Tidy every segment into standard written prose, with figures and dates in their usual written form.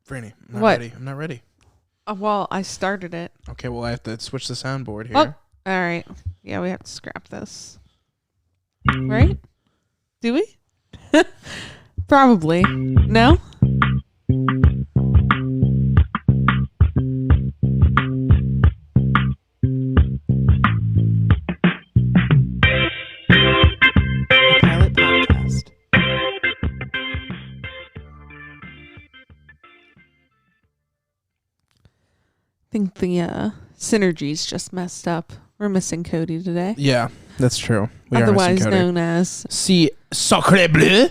Franny, I'm not What? ready. I'm not ready. Well, I started it. Okay, well, I have to switch the soundboard here. Oh, all right. Yeah, we have to scrap this. Right? Do we? Probably. No? Pilot Podcast. I think the synergy's just messed up. We're missing Cody today. Yeah, that's true. We Otherwise are missing Cody. known as C. Sacre Bleu.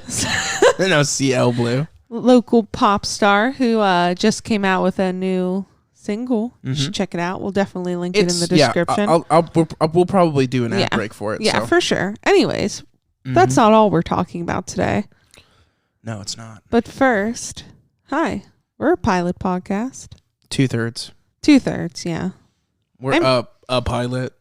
No, CL Blue. local pop star who just came out with a new single. You should check it out. We'll definitely link it in the description. Yeah, we'll probably do an ad break for it. Yeah, so. for sure. Anyways, that's not all we're talking about today. No, it's not. But first, hi. We're a pilot podcast. 2/3. 2/3, yeah. We're a pilot.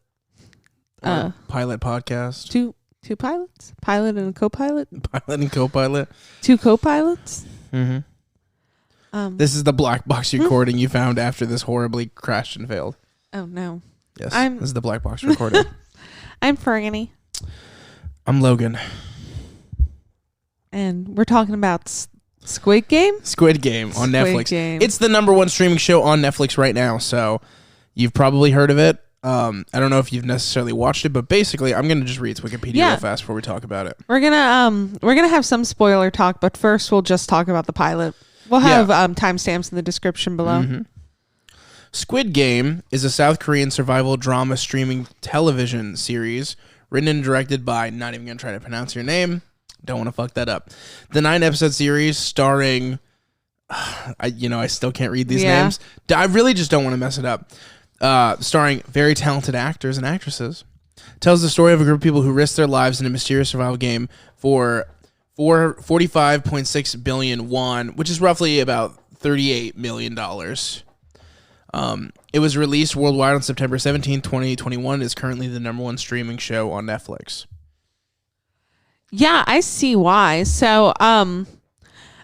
Pilot podcast. Two pilots? Pilot and a co-pilot? Pilot and co-pilot. 2 co-pilots? Mm-hmm. This is the black box recording you found after this horribly crashed and failed. Oh, no. Yes, this is the black box recording. I'm Frani. I'm Logan. And we're talking about Squid Game? Squid Game on Netflix. Game. It's the #1 streaming show on Netflix right now, so you've probably heard of it. I don't know if you've necessarily watched it, but basically, I'm gonna just read its Wikipedia real fast before we talk about it. We're gonna have some spoiler talk, but first we'll just talk about the pilot. We'll have timestamps in the description below. Mm-hmm. Squid Game is a South Korean survival drama streaming television series written and directed by, not even gonna try to pronounce your name. Don't want to fuck that up. The 9-episode series starring, I still can't read these names. I really just don't want to mess it up. Starring very talented actors and actresses, tells the story of a group of people who risk their lives in a mysterious survival game for 45.6 billion won, which is roughly about $38 million. It was released worldwide on September 17, 2021. It is currently the #1 streaming show on Netflix. Yeah, I see why. So,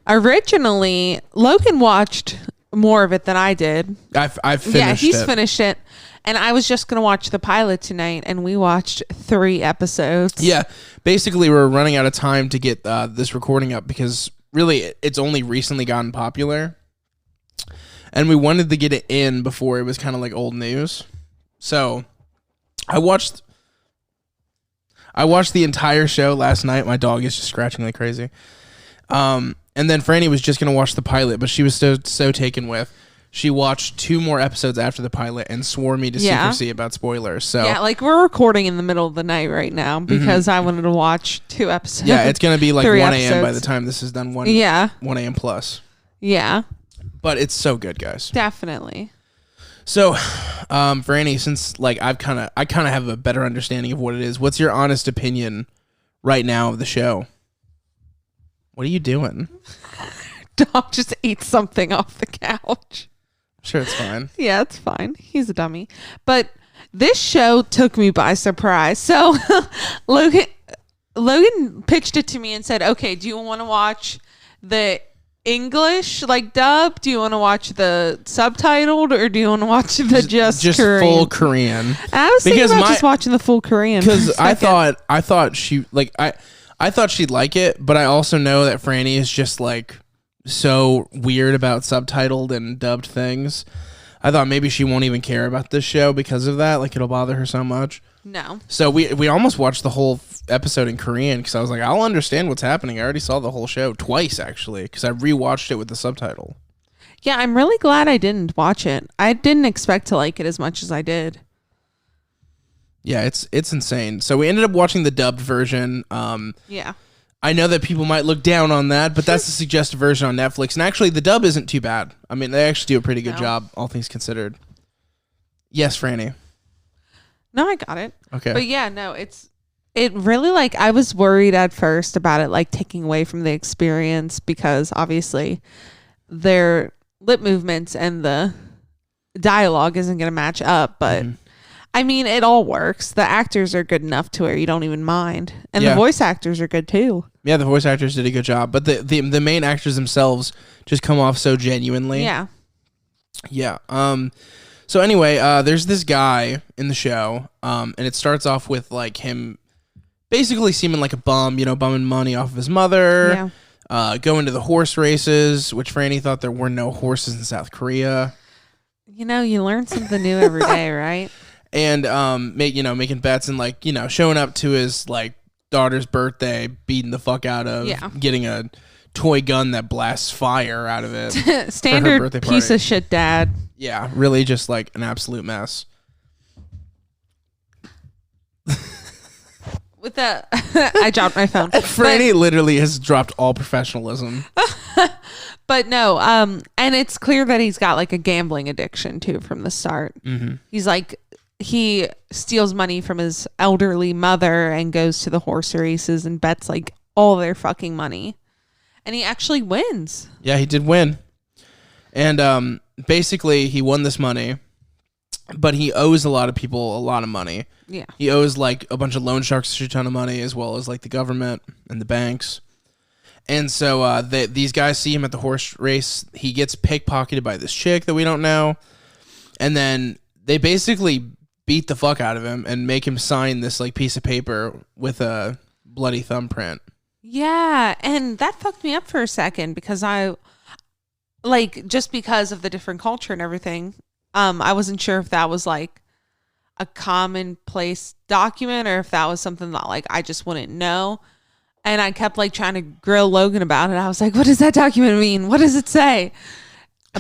originally, Logan watched more of it than I did. I've finished it. Yeah, he's finished it. And I was just going to watch the pilot tonight, and we watched 3 episodes. Yeah, basically we're running out of time to get this recording up because really it's only recently gotten popular. And we wanted to get it in before it was kind of like old news. So I watched the entire show last night. My dog is just scratching like crazy. And then Franny was just going to watch the pilot, but she was so taken with. She watched 2 more episodes after the pilot and swore me to secrecy about spoilers. So yeah, like we're recording in the middle of the night right now because I wanted to watch 2 episodes. Yeah, it's going to be like 1 a.m. by the episodes. time this is done. 1 a.m. plus. Yeah. But it's so good, guys. Definitely. So, Franny, since like I kind of have a better understanding of what it is, what's your honest opinion right now of the show? What are you doing? Dog just ate something off the couch. Sure, it's fine. Yeah, it's fine. He's a dummy. But this show took me by surprise. So Logan pitched it to me and said, okay, do you want to watch the English like dub? Do you want to watch the subtitled, or do you want to watch the just Korean? Full Korean? And I was thinking about just watching the full Korean because I thought she like I thought she'd like it, but I also know that Franny is just like so weird about subtitled and dubbed things. I thought maybe she won't even care about this show because of that. Like it'll bother her so much. No. So we almost watched the whole episode in Korean because I was like, I'll understand what's happening. I already saw the whole show twice actually because I rewatched it with the subtitle. Yeah, I'm really glad I didn't watch it. I didn't expect to like it as much as I did. Yeah, it's insane. So we ended up watching the dubbed version. Yeah. I know that people might look down on that, but that's the suggested version on Netflix. And actually, the dub isn't too bad. I mean, they actually do a pretty good job, all things considered. Yes, Franny. No, I got it. Okay. But yeah, no, it really like I was worried at first about it like taking away from the experience because obviously their lip movements and the dialogue isn't going to match up, but I mean, it all works. The actors are good enough to where you don't even mind. And Yeah. the voice actors are good too. Yeah, the voice actors did a good job, but the main actors themselves just come off so genuinely. Yeah. Yeah. So anyway, there's this guy in the show, and it starts off with like him basically seeming like a bum, bumming money off of his mother. Yeah. Going to the horse races, which Franny thought there were no horses in South Korea. You learn something new every day, right? And making bets and like showing up to his like daughter's birthday, beating the fuck out of, getting a toy gun that blasts fire out of it. Standard piece of shit dad. Yeah, really just like an absolute mess. With the I dropped my phone. Franny literally has dropped all professionalism. But no, and it's clear that he's got like a gambling addiction too from the start. Mm-hmm. He's like, he steals money from his elderly mother and goes to the horse races and bets like all their fucking money. And he actually wins. Yeah, he did win. And basically he won this money, but he owes a lot of people a lot of money. Yeah. He owes like a bunch of loan sharks a shit ton of money, as well as like the government and the banks. And so these guys see him at the horse race. He gets pickpocketed by this chick that we don't know. And then they basically beat the fuck out of him and make him sign this like piece of paper with a bloody thumbprint. Yeah, and that fucked me up for a second because just because of the different culture and everything, I wasn't sure if that was like a commonplace document or if that was something that like I just wouldn't know. And I kept like trying to grill Logan about it. I was like, what does that document mean? What does it say?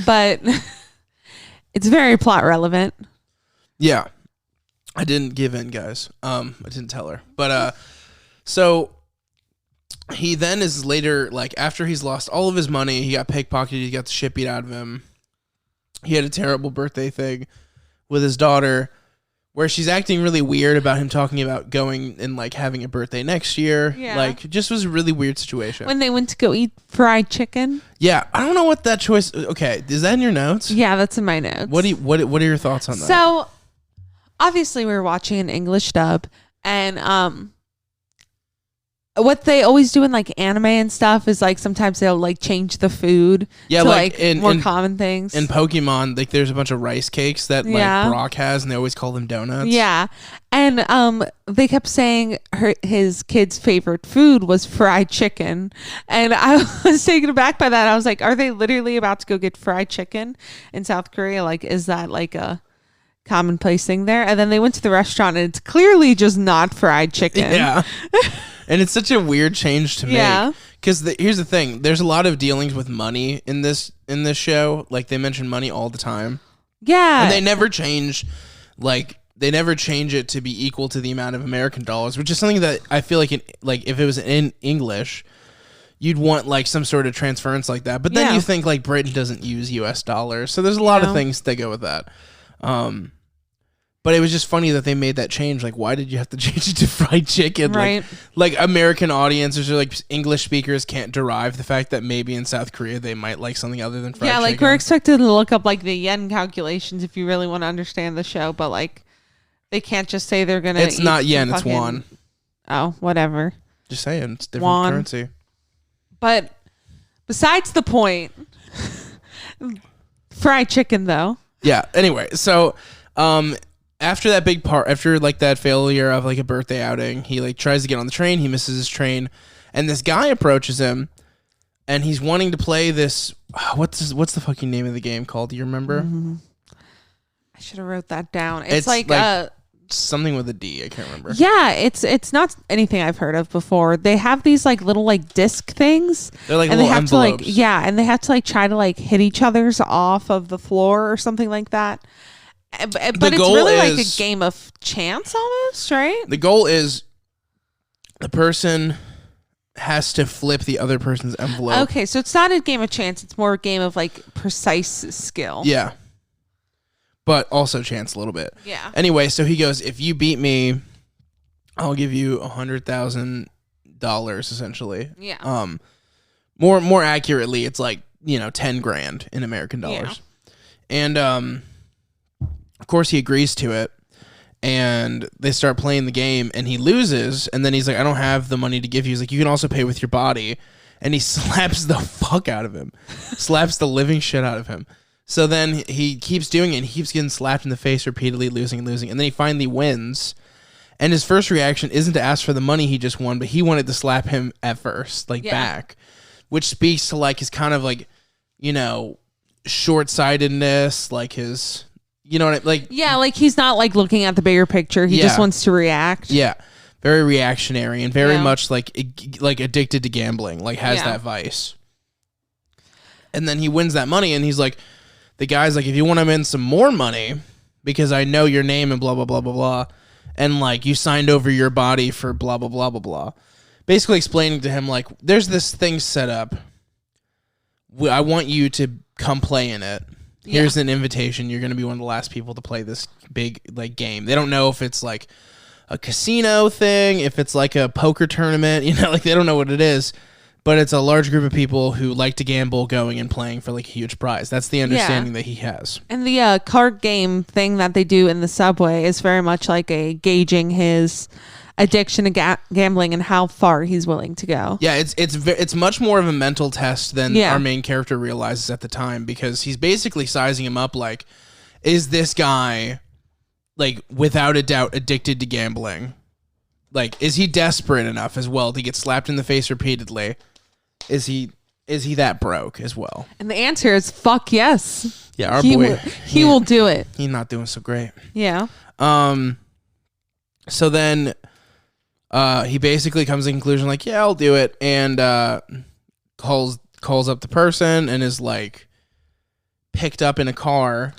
But it's very plot relevant. Yeah. I didn't give in, guys. I didn't tell her. But so he then is later, like after he's lost all of his money, he got pickpocketed, he got the shit beat out of him. He had a terrible birthday thing with his daughter where she's acting really weird about him talking about going and like having a birthday next year. Yeah. Like just was a really weird situation. When they went to go eat fried chicken. Yeah. I don't know what that choice. Okay. Is that in your notes? Yeah, that's in my notes. What are your thoughts on that? So obviously we were watching an English dub and, what they always do in like anime and stuff is like sometimes they'll like change the food to like more common things. In Pokemon, like there's a bunch of rice cakes that like Brock has and they always call them donuts. Yeah. And they kept saying his kid's favorite food was fried chicken. And I was taken aback by that. I was like, are they literally about to go get fried chicken in South Korea? Like, is that like a commonplace thing there? And then they went to the restaurant and it's clearly just not fried chicken. Yeah. And it's such a weird change to make. Because here's the thing. There's a lot of dealings with money in this show. Like, they mention money all the time. Yeah. And they never change, it to be equal to the amount of American dollars, which is something that I feel like, if it was in English, you'd want, like, some sort of transference like that. But then you think, like, Britain doesn't use U.S. dollars. So there's a lot of things that go with that. But it was just funny that they made that change. Like, why did you have to change it to fried chicken? Right. Like American audiences or like English speakers can't derive the fact that maybe in South Korea they might like something other than fried chicken. Yeah, like we're expected to look up like the yen calculations if you really want to understand the show, but like they can't just say they're gonna. It's not yen, it's won. Oh, whatever. Just saying, it's different currency. But besides the point, fried chicken though. Yeah. Anyway, so after that big part, after like that failure of like a birthday outing, he like tries to get on the train. He misses his train, and this guy approaches him, and he's wanting to play this. What's the fucking name of the game called? Do you remember? Mm-hmm. I should have wrote that down. It's like something with a D. I can't remember. Yeah, it's not anything I've heard of before. They have these like little like disc things. They're like and little envelopes. And they have to like try to like hit each other's off of the floor or something like that. But it's really like a game of chance almost, right? The goal is the person has to flip the other person's envelope. Okay, so it's not a game of chance. It's more a game of like precise skill. Yeah. But also chance a little bit. Yeah. Anyway, so he goes, if you beat me, I'll give you $100,000 essentially. Yeah. More accurately, it's like, $10,000 in American dollars. Yeah. And of course, he agrees to it, and they start playing the game, and he loses, and then he's like, I don't have the money to give you. He's like, you can also pay with your body. And he slaps the fuck out of him. Slaps the living shit out of him. So then he keeps doing it, and he keeps getting slapped in the face repeatedly, losing. And then he finally wins. And his first reaction isn't to ask for the money he just won, but he wanted to slap him at first, back. Which speaks to, his kind of, short-sightedness, his... You know what I like? Yeah, he's not looking at the bigger picture. He just wants to react. Yeah, very reactionary and very much addicted to gambling. Has that vice. And then he wins that money, and he's like, the guy's like, if you want to win some more money, because I know your name and blah blah blah blah blah, and you signed over your body for blah blah blah blah blah. Basically explaining to him there's this thing set up. I want you to come play in it. Here's an invitation. You're going to be one of the last people to play this big game. They don't know if it's a casino thing, if it's a poker tournament, they don't know what it is, but it's a large group of people who like to gamble going and playing for a huge prize. That's the understanding that he has. And the card game thing that they do in the subway is very much a gauging his addiction to gambling and how far he's willing to go. Yeah, it's much more of a mental test than our main character realizes at the time, because he's basically sizing him up is this guy without a doubt addicted to gambling? Is he desperate enough as well to get slapped in the face repeatedly? Is he that broke as well? And the answer is fuck yes. Yeah, our boy he will do it. He's not doing so great. Yeah. So then he basically comes to the conclusion yeah, I'll do it, and calls up the person and is picked up in a car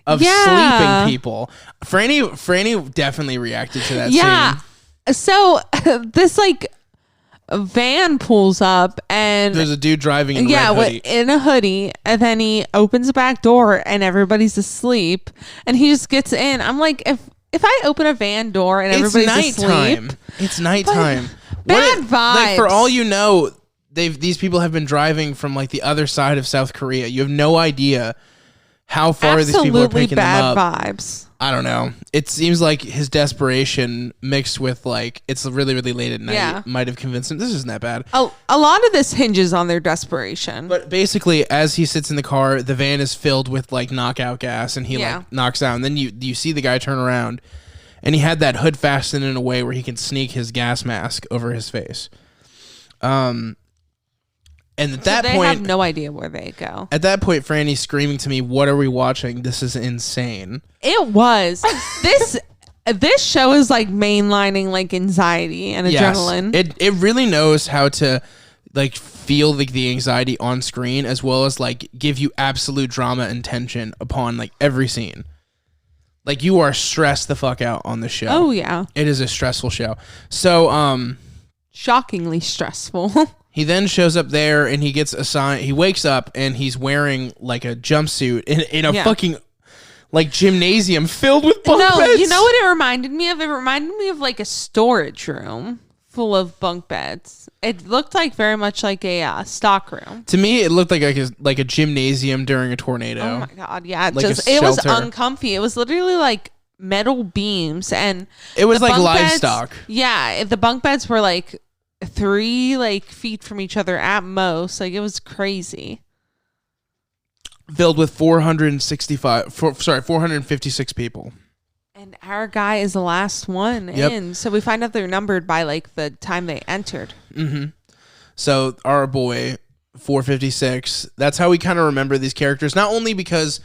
of sleeping people. Franny definitely reacted to that scene. So this van pulls up, and there's a dude driving in a red hoodie. In a hoodie, and then he opens the back door and everybody's asleep, and he just gets in. I'm like, if I open a van door and everybody's asleep, it's nighttime. Bad vibes. For all you know, these people have been driving from the other side of South Korea. You have no idea how far these people are picking them up. Bad vibes. I don't know. It seems like his desperation mixed with it's really, really late at night might have convinced him this isn't that bad. A lot of this hinges on their desperation. But basically, as he sits in the car, the van is filled with knockout gas, and he knocks out. And then you see the guy turn around, and he had that hood fastened in a way where he can sneak his gas mask over his face. And at that point, they have no idea where they go. At that point, Franny's screaming to me, "What are we watching? This is insane." It was. This show is mainlining anxiety and adrenaline. It really knows how to feel the anxiety on screen, as well as give you absolute drama and tension upon every scene. You are stressed the fuck out on the show. Oh yeah. It is a stressful show. So shockingly stressful. He then shows up there, and he gets assigned. He wakes up, and he's wearing a jumpsuit in a fucking gymnasium filled with bunk beds. No, you know what it reminded me of? It reminded me of a storage room full of bunk beds. It looked very much like a stock room. To me, it looked like a gymnasium during a tornado. Oh my god, yeah! It was uncomfy. It was literally metal beams, and it was livestock. The bunk beds were 3 feet from each other at most. It was crazy. Filled with 456 people. And our guy is the last one in. So we find out they're numbered by the time they entered. Mm-hmm. So our boy 456. That's how we kind of remember these characters. Not only because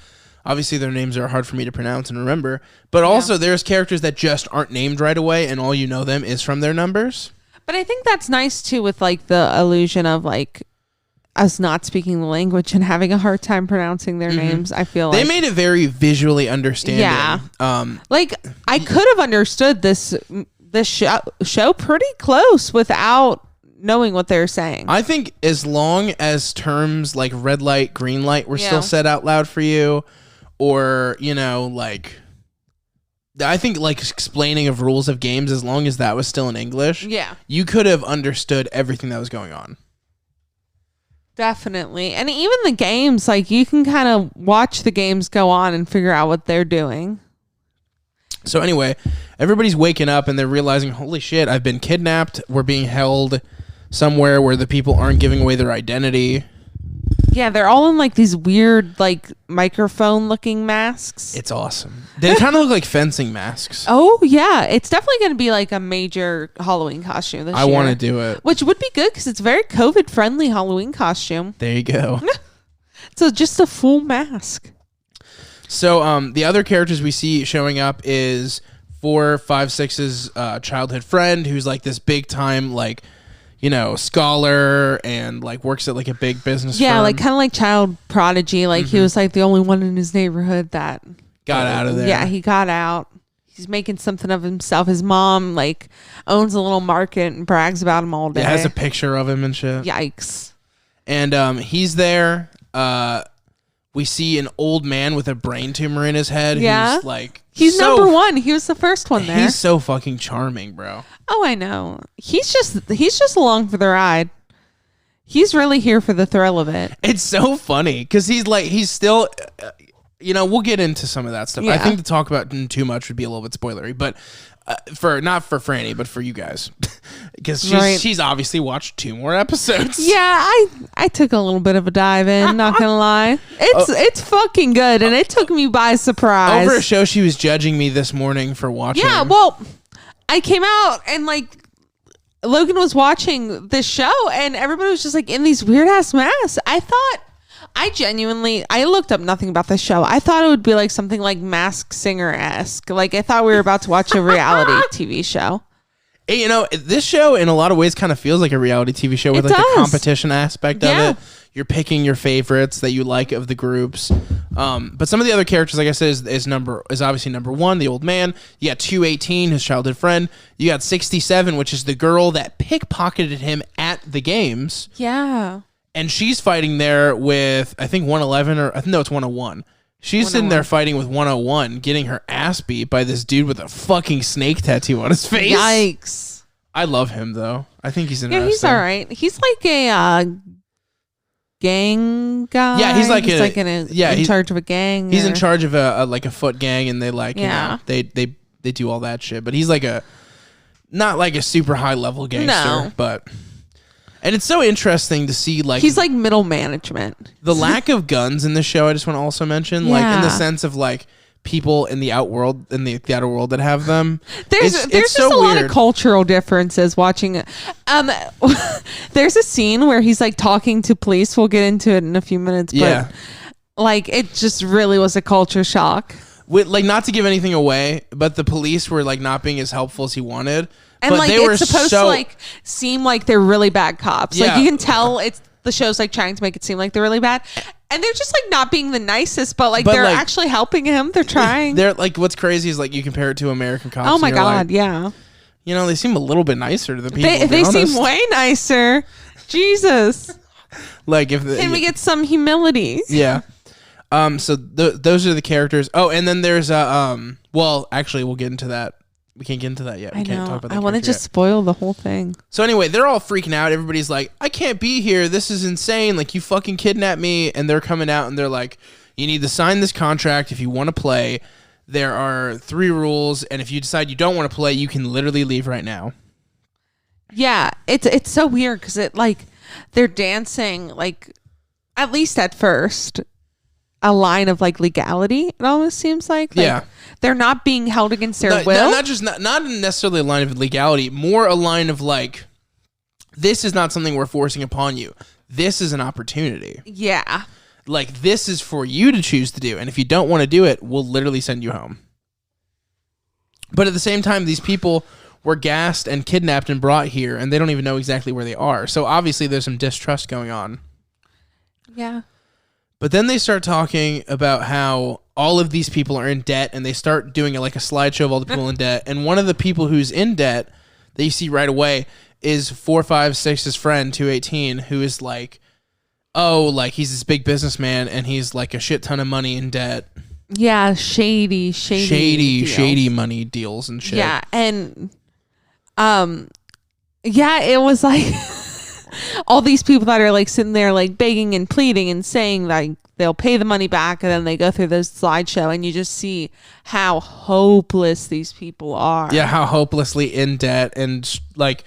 obviously their names are hard for me to pronounce and remember, but also there's characters that just aren't named right away, and all you know them is from their numbers. But I think that's nice too, with the illusion of us not speaking the language and having a hard time pronouncing their names. I feel they made it very visually understanding. Yeah. I could have understood this show pretty close without knowing what they're saying. I think as long as terms like red light, green light were still said out loud for you, or I think explaining of rules of games, as long as that was still in English, you could have understood everything that was going on. Definitely. And even the games, you can kind of watch the games go on and figure out what they're doing. So anyway, everybody's waking up and they're realizing, holy shit, I've been kidnapped. We're being held somewhere where the people aren't giving away their identity. Yeah, they're all in like these weird like microphone looking masks. It's awesome. They kind of look like fencing masks. Oh yeah, it's definitely going to be like a major Halloween costume this year. I want to do it. Which would be good because it's a very COVID friendly Halloween costume. There you go. So just a full mask. So the other characters we see showing up is 4, 5, 6's childhood friend who's like this big time like, scholar and like works at like a big business firm. Like kind of like child prodigy. Like he was like the only one in his neighborhood that got out of there. Yeah, he got out. He's making something of himself. His mom like owns a little market and brags about him all day. Yeah, has a picture of him and shit. Yikes. And he's there. We see an old man with a brain tumor in his head. Yeah. Who's like... He's number one. He was the first one there. He's so fucking charming, bro. Oh, I know. He's just along for the ride. He's really here for the thrill of it. It's so funny because he's still... we'll get into some of that stuff. Yeah. I think to talk about too much would be a little bit spoilery, but not for Franny, but for you guys, because she's obviously watched 2 more episodes. Yeah, I took a little bit of a dive in. Not gonna lie, it's fucking good, and it took me by surprise. Over a show she was judging me this morning for watching. Yeah, well, I came out and like Logan was watching this show, and everybody was just like in these weird ass masks. I looked up nothing about this show. I thought it would be like something like Masked Singer-esque. Like I thought we were about to watch a reality TV show. This show in a lot of ways kind of feels like a reality TV show with the competition aspect of it. You're picking your favorites that you like of the groups. But some of the other characters, like I said, is obviously number 1, the old man. You got 218, his childhood friend. You got 67, which is the girl that pickpocketed him at the games. Yeah. And she's fighting there with, I think, 111 it's 101. She's sitting there fighting with 101, getting her ass beat by this dude with a fucking snake tattoo on his face. Yikes. I love him, though. I think he's interesting. Yeah, he's all right. He's like a gang guy. Yeah, he's in charge of a gang. He's in charge of a foot gang, and they they do all that shit. But he's like not like a super high level gangster, but... And it's so interesting to see, like... He's like middle management. The lack of guns in the show, I just want to also mention. Like, in the sense of, like, people in the outer world that have them. There's just so a lot of cultural differences watching it. There's a scene where he's, like, talking to police. We'll get into it in a few minutes. But, like, it just really was a culture shock. Like, not to give anything away, but the police were, like, not being as helpful as he wanted. And but like it's supposed to like seem like they're really bad cops. Yeah. Like you can tell the show's like trying to make it seem like they're really bad. And they're just like not being the nicest, but they're like, actually helping him. They're trying. They're like, what's crazy is like you compare it to American cops. Oh my God, yeah. They seem a little bit nicer to the people. They seem way nicer. Jesus. Like can we get some humility? Yeah. So those are the characters. Oh, and then there's well, actually we'll get into that. We can't get into that yet. We can't talk about that. I want to just spoil the whole thing. So anyway, they're all freaking out. Everybody's like, I can't be here. This is insane. Like, you fucking kidnapped me. And they're coming out and they're like, you need to sign this contract if you want to play. There are 3 rules. And if you decide you don't want to play, you can literally leave right now. Yeah. It's so weird because they're dancing, like, at least at first, a line of like legality. It almost seems like they're not being held against their will. Not necessarily a line of legality, more a line of like, this is not something we're forcing upon you. This is an opportunity. Yeah. Like, this is for you to choose to do. And if you don't want to do it, we'll literally send you home. But at the same time, these people were gassed and kidnapped and brought here, and they don't even know exactly where they are. So obviously there's some distrust going on. Yeah. But then they start talking about how all of these people are in debt, and they start doing like a slideshow of all the people in debt. And one of the people who's in debt that you see right away is 456's friend, 218, who is like, he's this big businessman, and he's like a shit ton of money in debt. Yeah, shady money deals and shit. Yeah, and it was like all these people that are like sitting there like begging and pleading and saying like they'll pay the money back, and then they go through this slideshow and you just see how hopeless these people are. Yeah, how hopelessly in debt and like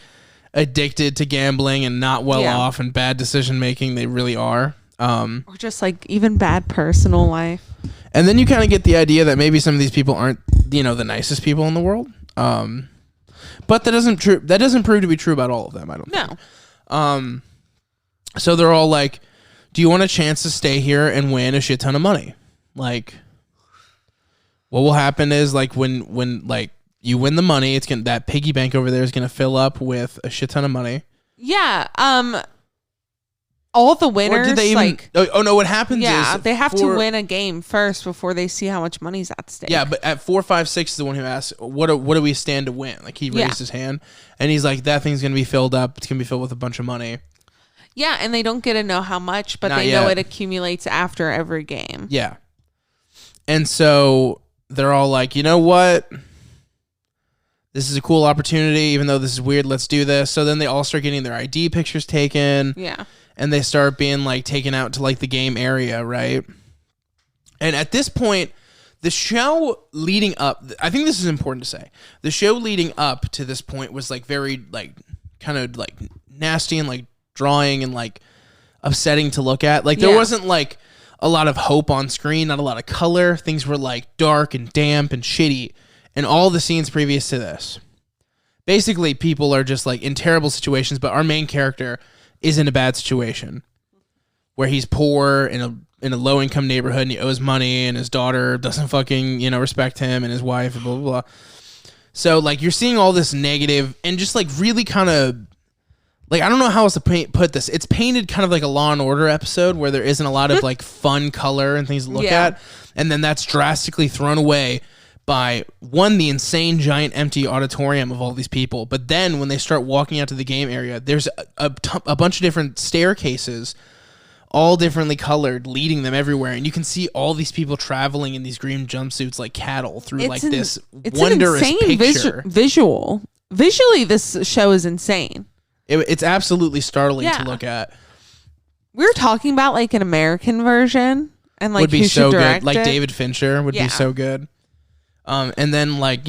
addicted to gambling and not well off and bad decision making they really are. Or just like even bad personal life. And then you kind of get the idea that maybe some of these people aren't, the nicest people in the world. But that doesn't prove to be true about all of them, I don't think. So they're all like, do you want a chance to stay here and win a shit ton of money? Like, what will happen is like when like you win the money, that piggy bank over there is gonna fill up with a shit ton of money. Yeah. All the winners, what happens is they have to win a game first before they see how much money's at stake. Yeah, but at 4, 5, 6 is the one who asks, what do we stand to win? Like he raised his hand and he's like, that thing's gonna be filled up. It's gonna be filled with a bunch of money. Yeah, and they don't get to know how much, but they know it accumulates after every game. Yeah. And so they're all like, you know what? This is a cool opportunity, even though this is weird, let's do this. So then they all start getting their ID pictures taken. Yeah. And they start being like taken out to like the game area, right? And at this point, the show leading up, I think this is important to say. The show leading up to this point was like very like kind of like nasty and like drawing and like upsetting to look at. Like there wasn't like a lot of hope on screen, not a lot of color. Things were like dark and damp and shitty. And all the scenes previous to this, basically people are just like in terrible situations, but our main character is in a bad situation where he's poor in a low income neighborhood and he owes money and his daughter doesn't fucking, respect him and his wife and blah, blah, blah. So like you're seeing all this negative and just like really kind of like, I don't know how else to put this. It's painted kind of like a Law and Order episode where there isn't a lot of like fun color and things to look at. And then that's drastically thrown away by the insane giant empty auditorium of all these people. But then when they start walking out to the game area, there's a bunch of different staircases, all differently colored, leading them everywhere. And you can see all these people traveling in these green jumpsuits like cattle through this wondrous an insane picture. Visual. Visually, this show is insane. It's absolutely startling to look at. We were talking about like an American version and like would be who so should good. direct Like it. David Fincher would be so good. And then like,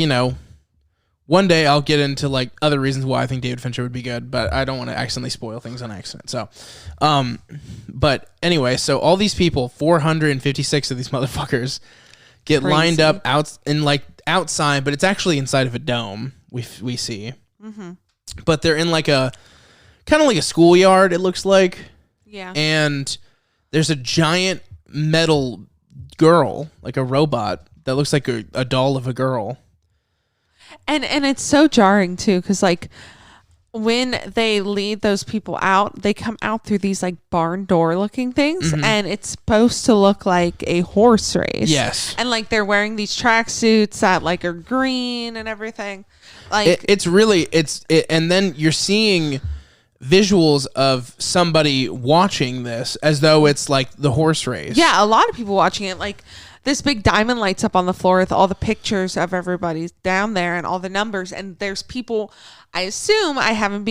one day I'll get into like other reasons why I think David Fincher would be good, but I don't want to accidentally spoil things on accident. So, but anyway, so all these people, 456 of these motherfuckers get lined up outside, but it's actually inside of a dome we see. Mm-hmm. But they're in like a kind of like a schoolyard, it looks like. Yeah. And there's a giant metal girl, like a robot that looks like a doll of a girl. And it's so jarring too, because like when they lead those people out, they come out through these like barn door looking things, and it's supposed to look like a horse race. Yes. And like they're wearing these tracksuits that like are green and everything. Like and then you're seeing visuals of somebody watching this as though it's like the horse race. Yeah, a lot of people watching it. Like this big diamond lights up on the floor with all the pictures of everybody's down there and all the numbers. And there's people, I assume I haven't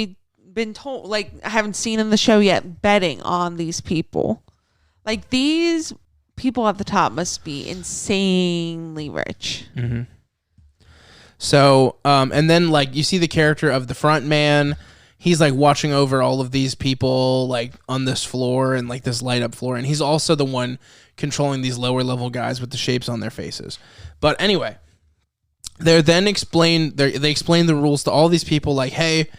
been told, like I haven't seen in the show yet, betting on these people. Like these people at the top must be insanely rich. Mm-hmm. So, and then like you see the character of the front man. He's like watching over all of these people like on this floor and like this light up floor. And he's also the one controlling these lower level guys with the shapes on their faces. But anyway, they explain the rules to all these people like, hey,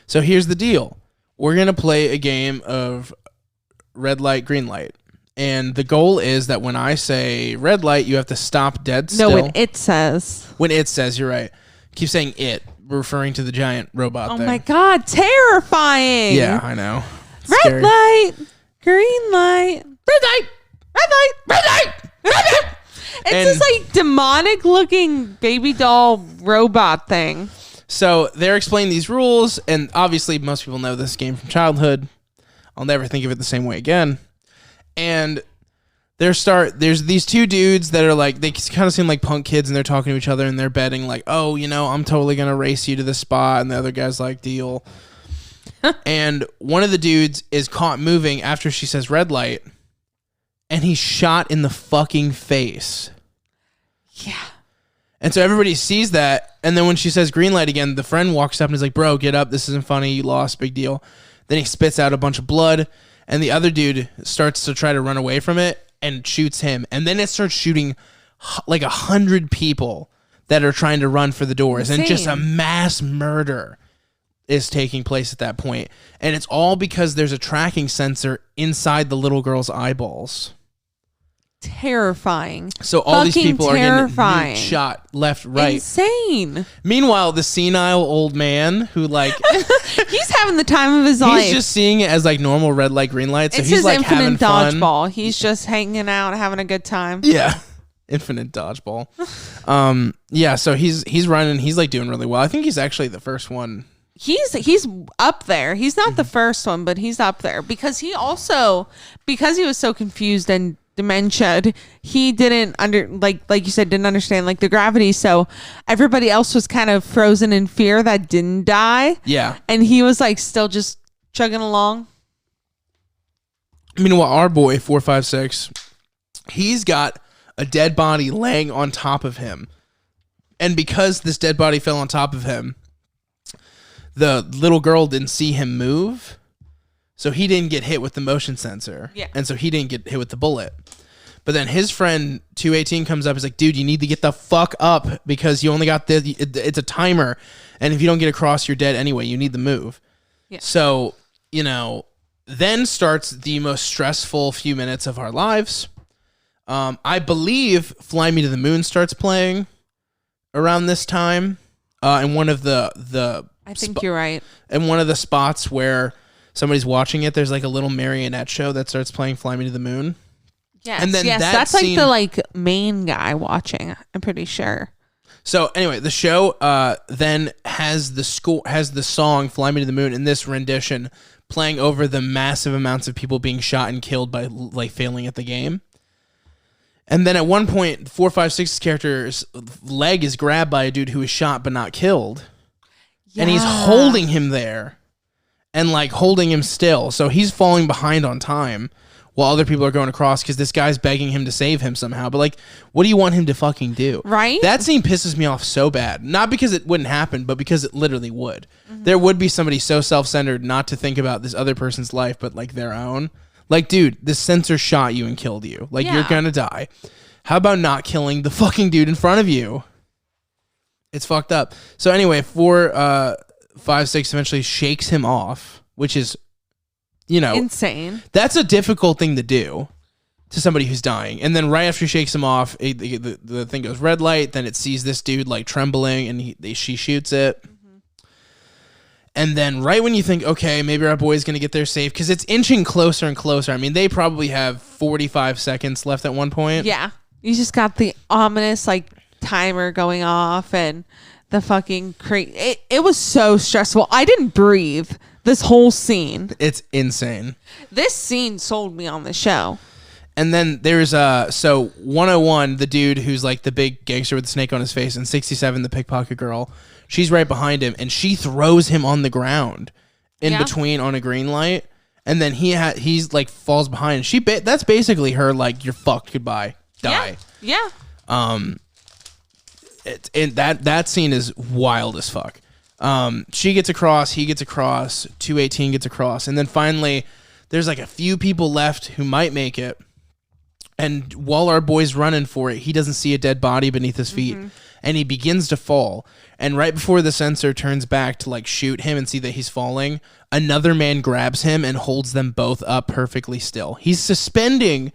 so here's the deal. We're going to play a game of red light, green light. And the goal is that when I say red light, you have to stop dead still. No, when it says. When it says, you're right. Keep saying it, referring to the giant robot thing. Oh my God, terrifying. Yeah, I know. It's red scary. light, green light, Red light! Red light! Red light! Red light! It's And this like demonic looking baby doll robot thing. so they're explaining these rules, and obviously most people know this game from childhood. I'll never think of it the same way again. And there's these two dudes that are like, they kind of seem like punk kids, and they're talking to each other, and they're betting like, oh, I'm totally going to race you to this spot. And the other guy's like, deal. And one of the dudes is caught moving after she says red light, and he's shot in the fucking face. Yeah. And so everybody sees that, and then when she says green light again, the friend walks up and is like, bro, get up, this isn't funny, you lost, big deal. Then he spits out a bunch of blood, and the other dude starts to try to run away from it and shoots him. And then it starts shooting like 100 people that are trying to run for the doors. Insane. And just a mass murder is taking place at that point. And it's all because there's a tracking sensor inside the little girl's eyeballs. Terrifying. So all these Fucking people are terrifying. getting shot left, right. Insane. Meanwhile, the senile old man who like He's having the time of his life. he's just seeing it as like normal red light, green light. So it's he's his like having infinite fun. dodgeball. He's just hanging out, having a good time. Yeah. Infinite dodgeball. Yeah, so he's running, he's like doing really well. I think he's actually the first one. He's up there. He's not the first one, but he's up there because he was so confused and dementia, he didn't like you said, didn't understand like the gravity. So everybody else was kind of frozen in fear that didn't die. Yeah. And he was like still just chugging along. Meanwhile, our boy 456, he's got a dead body laying on top of him. And because this dead body fell on top of him, the little girl didn't see him move. So he didn't get hit with the motion sensor. Yeah. And so he didn't get hit with the bullet. But then his friend 218 comes up and is like, dude, you need to get the fuck up because you only got it's a timer. And if you don't get across, you're dead anyway. You need to move. Yeah. So, then starts the most stressful few minutes of our lives. I believe Fly Me to the Moon starts playing around this time. In one of the I think you're right. In one of the spots where somebody's watching it, there's like a little marionette show that starts playing Fly Me to the Moon. Yes, and then that's scene, like the main guy watching, I'm pretty sure. So anyway, the show then has the song Fly Me to the Moon in this rendition playing over the massive amounts of people being shot and killed by like failing at the game. And then at one point, 456's character's leg is grabbed by a dude who is shot but not killed. Yeah. And he's holding him there and like holding him still. So he's falling behind on time while other people are going across because this guy's begging him to save him somehow. But like, what do you want him to fucking do? Right? That scene pisses me off so bad. Not because it wouldn't happen, but because it literally would. Mm-hmm. There would be somebody so self-centered not to think about this other person's life, but like their own. Like, dude, this sensor shot you and killed you. Like, you're gonna die. How about not killing the fucking dude in front of you? It's fucked up. So anyway, 456 eventually shakes him off, which is, insane. That's a difficult thing to do to somebody who's dying. And then right after he shakes him off, the thing goes red light. Then it sees this dude like trembling, and she shoots it. And then right when you think, okay, maybe our boy's going to get there safe, because it's inching closer and closer. I mean, they probably have 45 seconds left at one point. Yeah. You just got the ominous, like, timer going off and the fucking it was so stressful. I didn't breathe this whole scene. It's insane. This scene sold me on the show. And then there's so 101, the dude who's like the big gangster with the snake on his face, and 67, the pickpocket girl. She's right behind him, and she throws him on the ground in between on a green light, and then he's like falls behind. That's basically her like, you're fucked, goodbye, die. Yeah. That scene is wild as fuck. She gets across, he gets across, 218 gets across, and then finally there's like a few people left who might make it. And while our boy's running for it, he doesn't see a dead body beneath his feet, and he begins to fall. And right before the sensor turns back to like shoot him and see that he's falling, another man grabs him and holds them both up perfectly still. He's suspending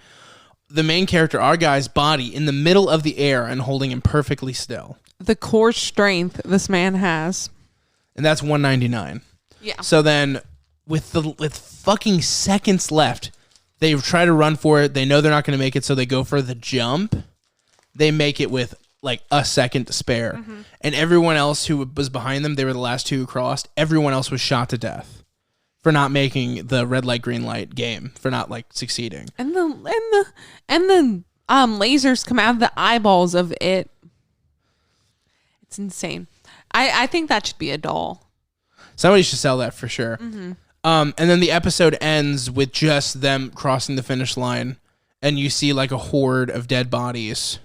the main character, our guy's body, in the middle of the air and holding him perfectly still. The core strength this man has. And that's 199. Yeah. So then with fucking seconds left, they try to run for it. They know they're not going to make it, so they go for the jump. They make it with like a second to spare. And everyone else who was behind them, they were the last two who crossed. Everyone else was shot to death for not making the red light, green light game, for not like succeeding. And the lasers come out of the eyeballs of it. It's insane. I think that should be a doll. Somebody should sell that for sure. And then the episode ends with just them crossing the finish line, and you see like a horde of dead bodies.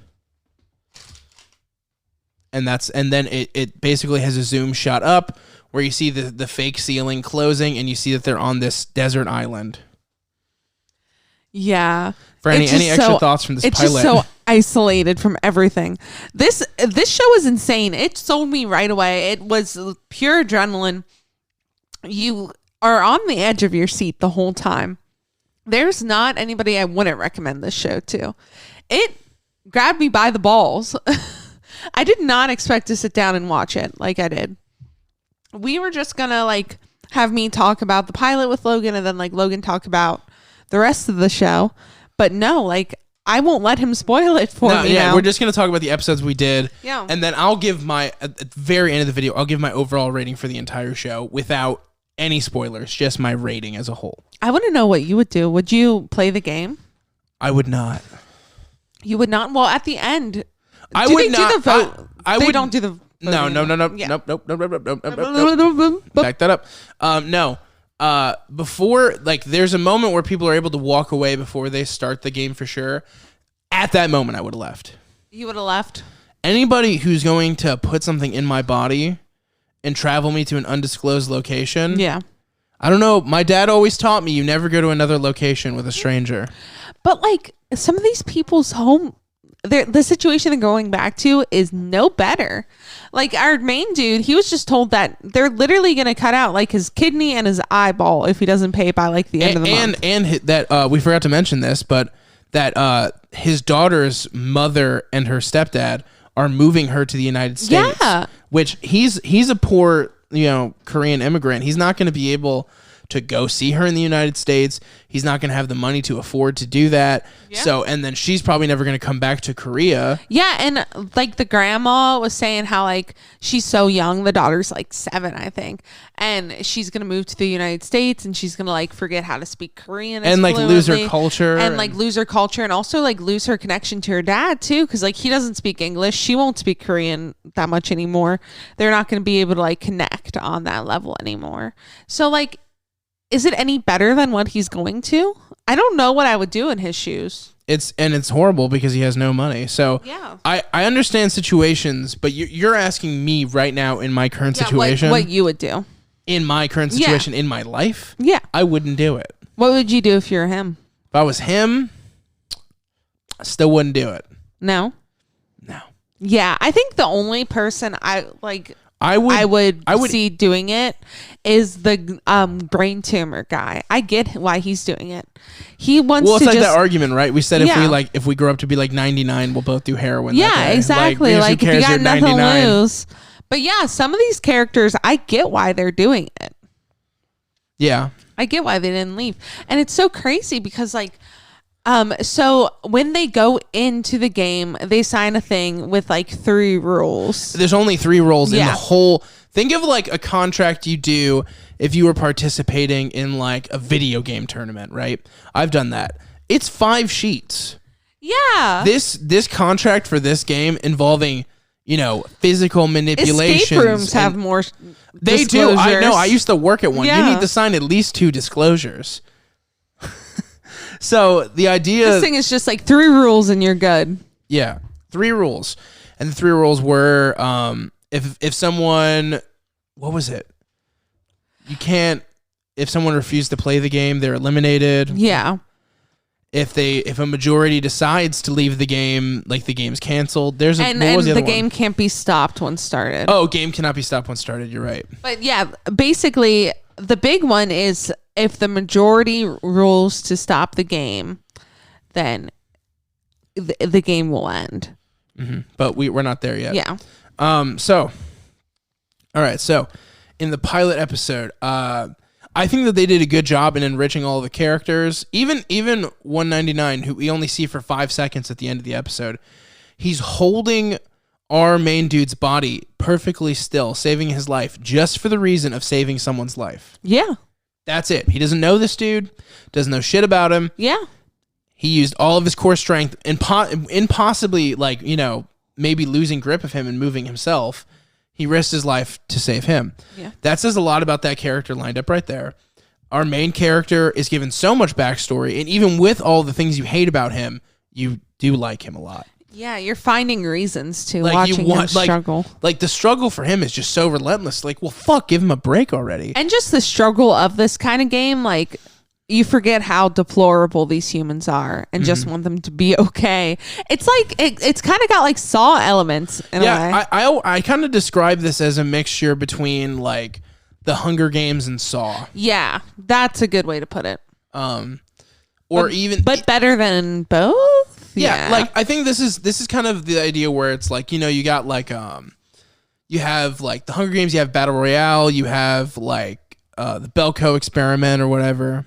And then it basically has a zoom shot up where you see the fake ceiling closing, and you see that they're on this desert island. Yeah. Franny, any extra thoughts from this pilot? It's just so isolated from everything. This show is insane. It sold me right away. It was pure adrenaline. You are on the edge of your seat the whole time. There's not anybody I wouldn't recommend this show to. It grabbed me by the balls. I did not expect to sit down and watch it like I did. We were just gonna like have me talk about the pilot with Logan, and then like Logan talk about the rest of the show. But no, like I won't let him spoil it for me. Yeah, we're just gonna talk about the episodes we did. Yeah. And then I'll give at the very end of the video, I'll give my overall rating for the entire show without any spoilers, just my rating as a whole. I want to know what you would do. Would you play the game? I would not. You would not? Well, at the end, I would not. Do the vote? They don't do the voting. No. Yeah. Nope. Back that up. No. Before, like, there's a moment where people are able to walk away before they start the game for sure. At that moment, I would have left. You would have left? Anybody who's going to put something in my body and travel me to an undisclosed location. Yeah. I don't know. My dad always taught me you never go to another location with a stranger. But like some of these people's home, the situation they're going back to is no better. Like our main dude, he was just told that they're literally going to cut out like his kidney and his eyeball if he doesn't pay by like the end of the month. And that we forgot to mention this, but that his daughter's mother and her stepdad are moving her to the United States. Yeah. Which he's a poor, Korean immigrant. He's not going to be able to go see her in the United States. He's not going to have the money to afford to do that. Yeah. So, and then she's probably never going to come back to Korea. Yeah. And like the grandma was saying how like she's so young. The daughter's like 7, I think. And she's going to move to the United States and she's going to like forget how to speak Korean. And like lose her culture. And like lose her culture and also like lose her connection to her dad too. Cause like he doesn't speak English. She won't speak Korean that much anymore. They're not going to be able to like connect on that level anymore. So like, is it any better than what he's going to? I don't know what I would do in his shoes. It's horrible because he has no money. So yeah. I understand situations, but you're asking me right now in my current situation. What you would do. In my current situation in my life? Yeah. I wouldn't do it. What would you do if you're him? If I was him, I still wouldn't do it. No? No. Yeah. I think the only person I would see doing it is the brain tumor guy. I get why he's doing it. He wants to. Well, it's like that argument, right? We said if we grow up to be like 99, we'll both do heroin. Yeah, exactly. Like if you got nothing to lose. But yeah, some of these characters, I get why they're doing it. Yeah, I get why they didn't leave, and it's so crazy because like. So when they go into the game, they sign a thing with like 3 rules. There's only 3 rules in the whole. Think of like a contract you do if you were participating in like a video game tournament, right? I've done that. It's 5 sheets. Yeah. This contract for this game involving, physical manipulation. Escape rooms have more. They do. I know. I used to work at one. Yeah. You need to sign at least 2 disclosures. So the idea, this thing is just like 3 rules and you're good. Yeah, 3 rules, and the 3 rules were, if someone, what was it? You can't. If someone refused to play the game, they're eliminated. Yeah. If a majority decides to leave the game, like the game's canceled. What was the game can't be stopped once started. Oh, game cannot be stopped once started. You're right. But yeah, basically the big one is if the majority rules to stop the game, then the game will end. Mm-hmm. But we're not there yet. Yeah. So, all right. So, in the pilot episode, I think that they did a good job in enriching all the characters. Even 199, who we only see for 5 seconds at the end of the episode, he's holding our main dude's body perfectly still, saving his life just for the reason of saving someone's life. Yeah. That's it. He doesn't know this dude, doesn't know shit about him. Yeah. He used all of his core strength and possibly, like, maybe losing grip of him and moving himself. He risked his life to save him. Yeah. That says a lot about that character lined up right there. Our main character is given so much backstory, and even with all the things you hate about him, you do like him a lot. Yeah, you're finding reasons to Like, watching you him want, struggle. Like the struggle for him is just so relentless. Like, well, fuck, give him a break already. And just the struggle of this kind of game, like, you forget how deplorable these humans are and just want them to be okay. It's like it's kind of got like Saw elements in a way. I kind of describe this as a mixture between like the Hunger Games and Saw. Yeah, that's a good way to put it. But better than both. Yeah, like I think this is kind of the idea where it's like, you know, you got like you have like the Hunger Games, you have Battle Royale, you have like the Belko experiment or whatever.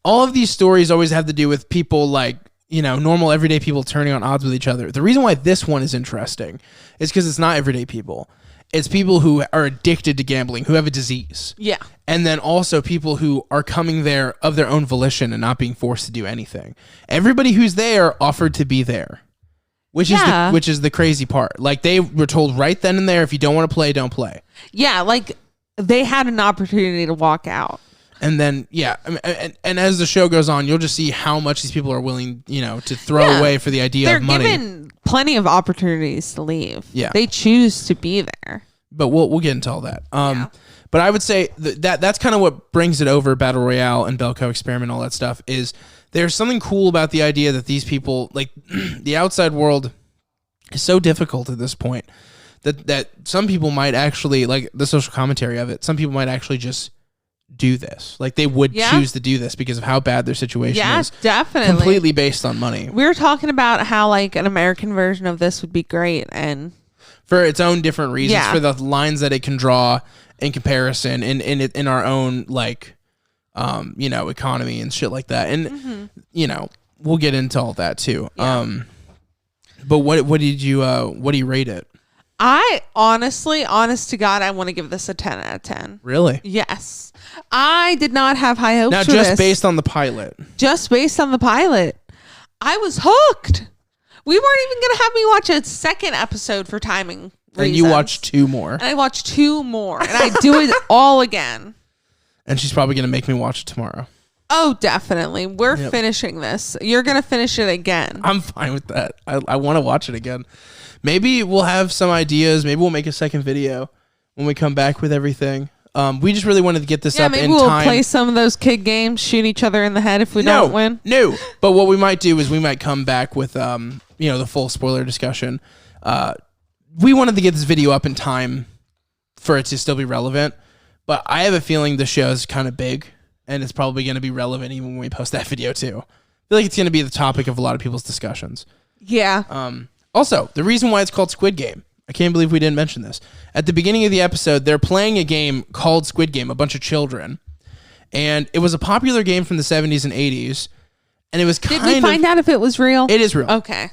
All of these stories always have to do with people like, you know, normal everyday people turning on odds with each other. The reason why this one is interesting is because it's not everyday people. It's people who are addicted to gambling, who have a disease. Yeah. And then also people who are coming there of their own volition and not being forced to do anything. Everybody who's there offered to be there, which is the crazy part. Like they were told right then and there, if you don't want to play, don't play. Yeah, like they had an opportunity to walk out. And then, yeah, and as the show goes on, you'll just see how much these people are willing, you know, to throw away for the idea of money. They're given plenty of opportunities to leave. Yeah, they choose to be there. But we'll get into all that. But I would say that's kind of what brings it over Battle Royale and Belko experiment, all that stuff. Is there's something cool about the idea that these people, like the outside world, is so difficult at this point that some people might actually, like the social commentary of it, some people might actually just do this. Like they would choose to do this because of how bad their situation is. Yeah, definitely. Completely based on money. We were talking about how like an American version of this would be great, and for its own different reasons, for the lines that it can draw in comparison in our own like you know, economy and shit like that. And you know, we'll get into all that too. Yeah. But what do you rate it? I honestly, honest to God, I want to give this a 10 out of 10. Really? Yes. I did not have high hopes for this. Now, just based on the pilot. Just based on the pilot. I was hooked. We weren't even going to have me watch a second episode for timing reasons. And you watched 2 more. And I watched 2 more. And I do it all again. And she's probably going to make me watch it tomorrow. Oh, definitely. We're finishing this. You're going to finish it again. I'm fine with that. I want to watch it again. Maybe we'll have some ideas. Maybe we'll make a second video when we come back with everything. We just really wanted to get this up in time. Maybe we'll play some of those kid games, shoot each other in the head if we don't win. No. But what we might do is we might come back with, you know, the full spoiler discussion. We wanted to get this video up in time for it to still be relevant. But I have a feeling the show is kind of big, and it's probably going to be relevant even when we post that video too. I feel like it's going to be the topic of a lot of people's discussions. Yeah. Also, the reason why it's called Squid Game, I can't believe we didn't mention this. At the beginning of the episode, they're playing a game called Squid Game, a bunch of children. And it was a popular game from the 70s and 80s. And it was kind of... Did we find out if it was real? It is real. Okay.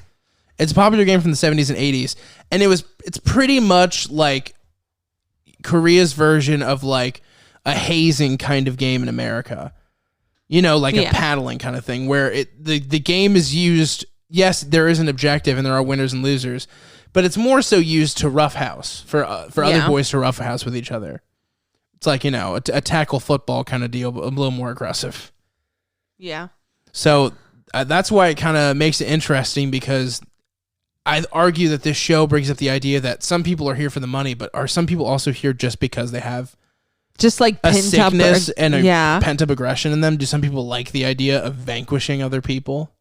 It's a popular game from the 70s and 80s. And it's pretty much like Korea's version of like a hazing kind of game in America. You know, like a paddling kind of thing where the game is used... Yes, there is an objective and there are winners and losers, but it's more so used to roughhouse for other boys to roughhouse with each other. It's like, you know, a tackle football kind of deal, but a little more aggressive. Yeah. So that's why it kind of makes it interesting, because I argue that this show brings up the idea that some people are here for the money, but are some people also here just because they have just like a sickness and a pent-up aggression in them? Do some people like the idea of vanquishing other people?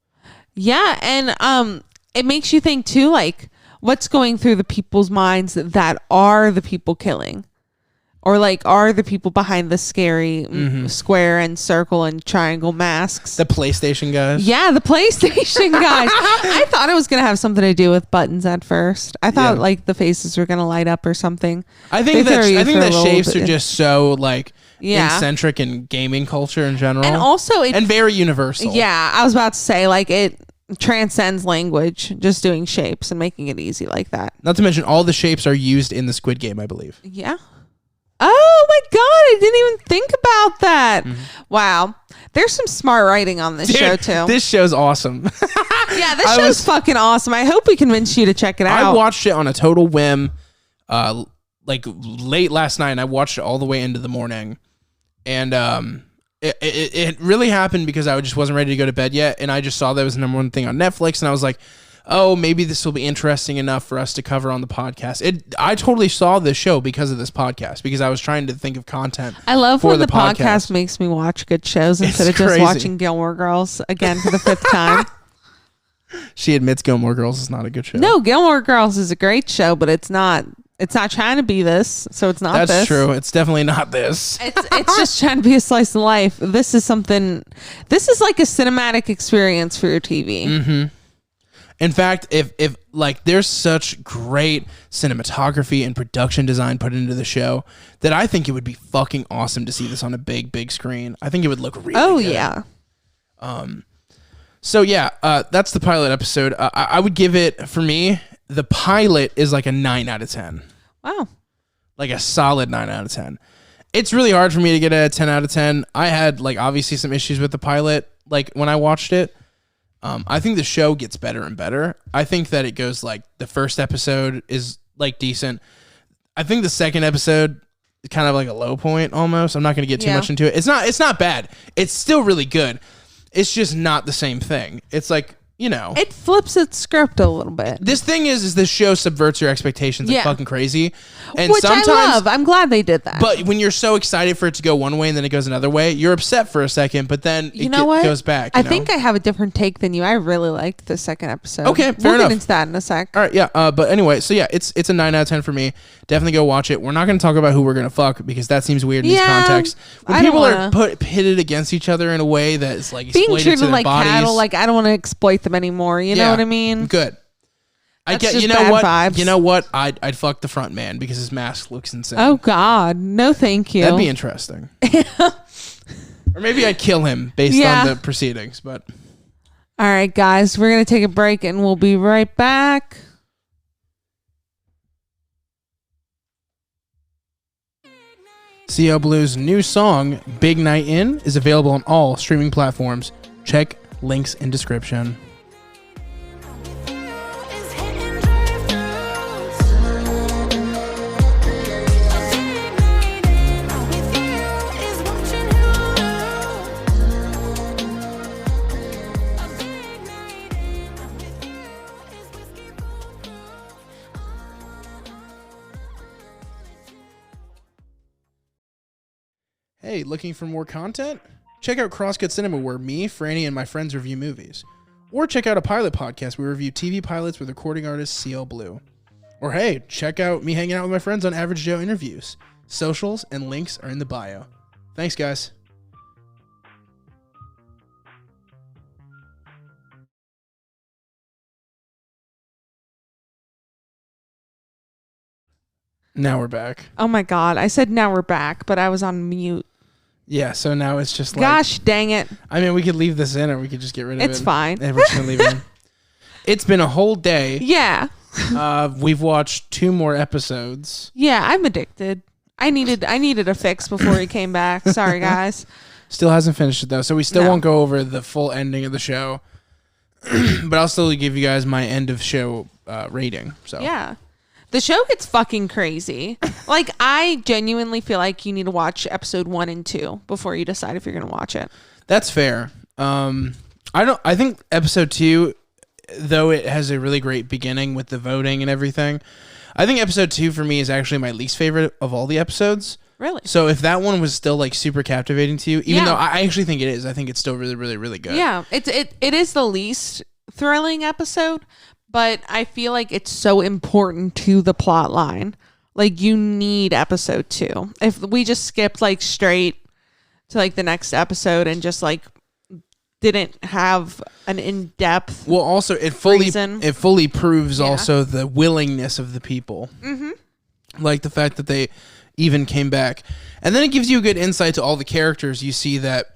Yeah, and it makes you think too, like what's going through the people's minds that are the people killing, or like are the people behind the scary square and circle and triangle masks. The PlayStation guys. Yeah, the PlayStation guys. I thought it was gonna have something to do with buttons at first. I thought like the faces were gonna light up or something. I think that shapes are just so like eccentric in gaming culture in general, and also and very universal. Yeah, I was about to say like it transcends language, just doing shapes and making it easy like that. Not to mention all the shapes are used in the Squid Game, I believe. Yeah. Oh my God, I didn't even think about that. Wow. There's some smart writing on this show too. This show's awesome. Yeah, this show's fucking awesome. I hope we convinced you to check it out. I watched it on a total whim. like late last night, and I watched it all the way into the morning. And it really happened because I just wasn't ready to go to bed yet, and I just saw that was the number one thing on Netflix, and I was like, oh, maybe this will be interesting enough for us to cover on the podcast. I totally saw this show because of this podcast, because I was trying to think of content. I love for when the podcast makes me watch good shows instead of just watching Gilmore Girls again for the 5th time. She admits Gilmore Girls is not a good show. No, Gilmore Girls is a great show, but it's not trying to be this, so it's not That's this. true. It's definitely not this. It's just trying to be a slice of life. This is like a cinematic experience for your TV. Mm-hmm. In fact, if like there's such great cinematography and production design put into the show that I think it would be fucking awesome to see this on a big screen. I think it would look really good. Oh, yeah. So yeah, that's the pilot episode. I would give it, for me, the pilot is like a 9 out of 10. Wow. Like a solid 9 out of 10. It's really hard for me to get a 10 out of 10. I had like obviously some issues with the pilot, like when I watched it. I think the show gets better and better. I think that it goes like the first episode is like decent. I think the second episode is kind of like a low point almost. I'm not going to get too much into it. It's not bad. It's still really good. It's just not the same thing. It's like, you know, it flips its script a little bit. This thing is this show subverts your expectations like fucking crazy. And which sometimes, I love. I'm glad they did that. But when you're so excited for it to go one way and then it goes another way, you're upset for a second, but then it goes back. I think I have a different take than you. I really liked the second episode. Okay, fair enough. We'll get into that in a sec. All right, yeah. But anyway, so yeah, it's a 9 out of 10 for me. Definitely go watch it. We're not going to talk about who we're going to fuck because that seems weird in this context. When people are pitted against each other in a way that is like being treated to like bodies, cattle, like I don't want to exploit them anymore. You know what I mean? Good. I get. Just you know bad what? vibes. You know what? I'd fuck the front man because his mask looks insane. Oh God, no, thank you. That'd be interesting. Or maybe I'd kill him based on the proceedings. But all right, guys, we're gonna take a break and we'll be right back. CL Blue's new song, Big Night In, is available on all streaming platforms. Check links in description. Hey, looking for more content? Check out Crosscut Cinema, where me, Frani, and my friends review movies. Or check out a pilot podcast where we review TV pilots with recording artist CL Blue. Or hey, check out me hanging out with my friends on Average Joe Interviews. Socials and links are in the bio. Thanks, guys. Now we're back. Oh my God, I said now we're back, but I was on mute. Yeah, so now it's just like... Gosh dang it. I mean, we could leave this in or we could just get rid of it. It's fine. And we're just going to leave it in. It's been a whole day. Yeah. We've watched 2 more episodes. Yeah, I'm addicted. I needed a fix before he came back. Sorry, guys. Still hasn't finished it, though, so we still won't go over the full ending of the show. But I'll still give you guys my end of show rating. So yeah. The show gets fucking crazy. Like, I genuinely feel like you need to watch episode 1 and 2 before you decide if you're going to watch it. That's fair. I think episode 2, though it has a really great beginning with the voting and everything, I think episode 2 for me is actually my least favorite of all the episodes. Really? So if that one was still like super captivating to you, even though I actually think it is, I think it's still really, really, really good. Yeah, it is the least thrilling episode, but I feel like it's so important to the plot line. Like, you need episode 2. If we just skipped like straight to like the next episode and just like didn't have an in-depth well, also it fully proves also the willingness of the people. Mm-hmm. Like the fact that they even came back, and then it gives you a good insight to all the characters. You see that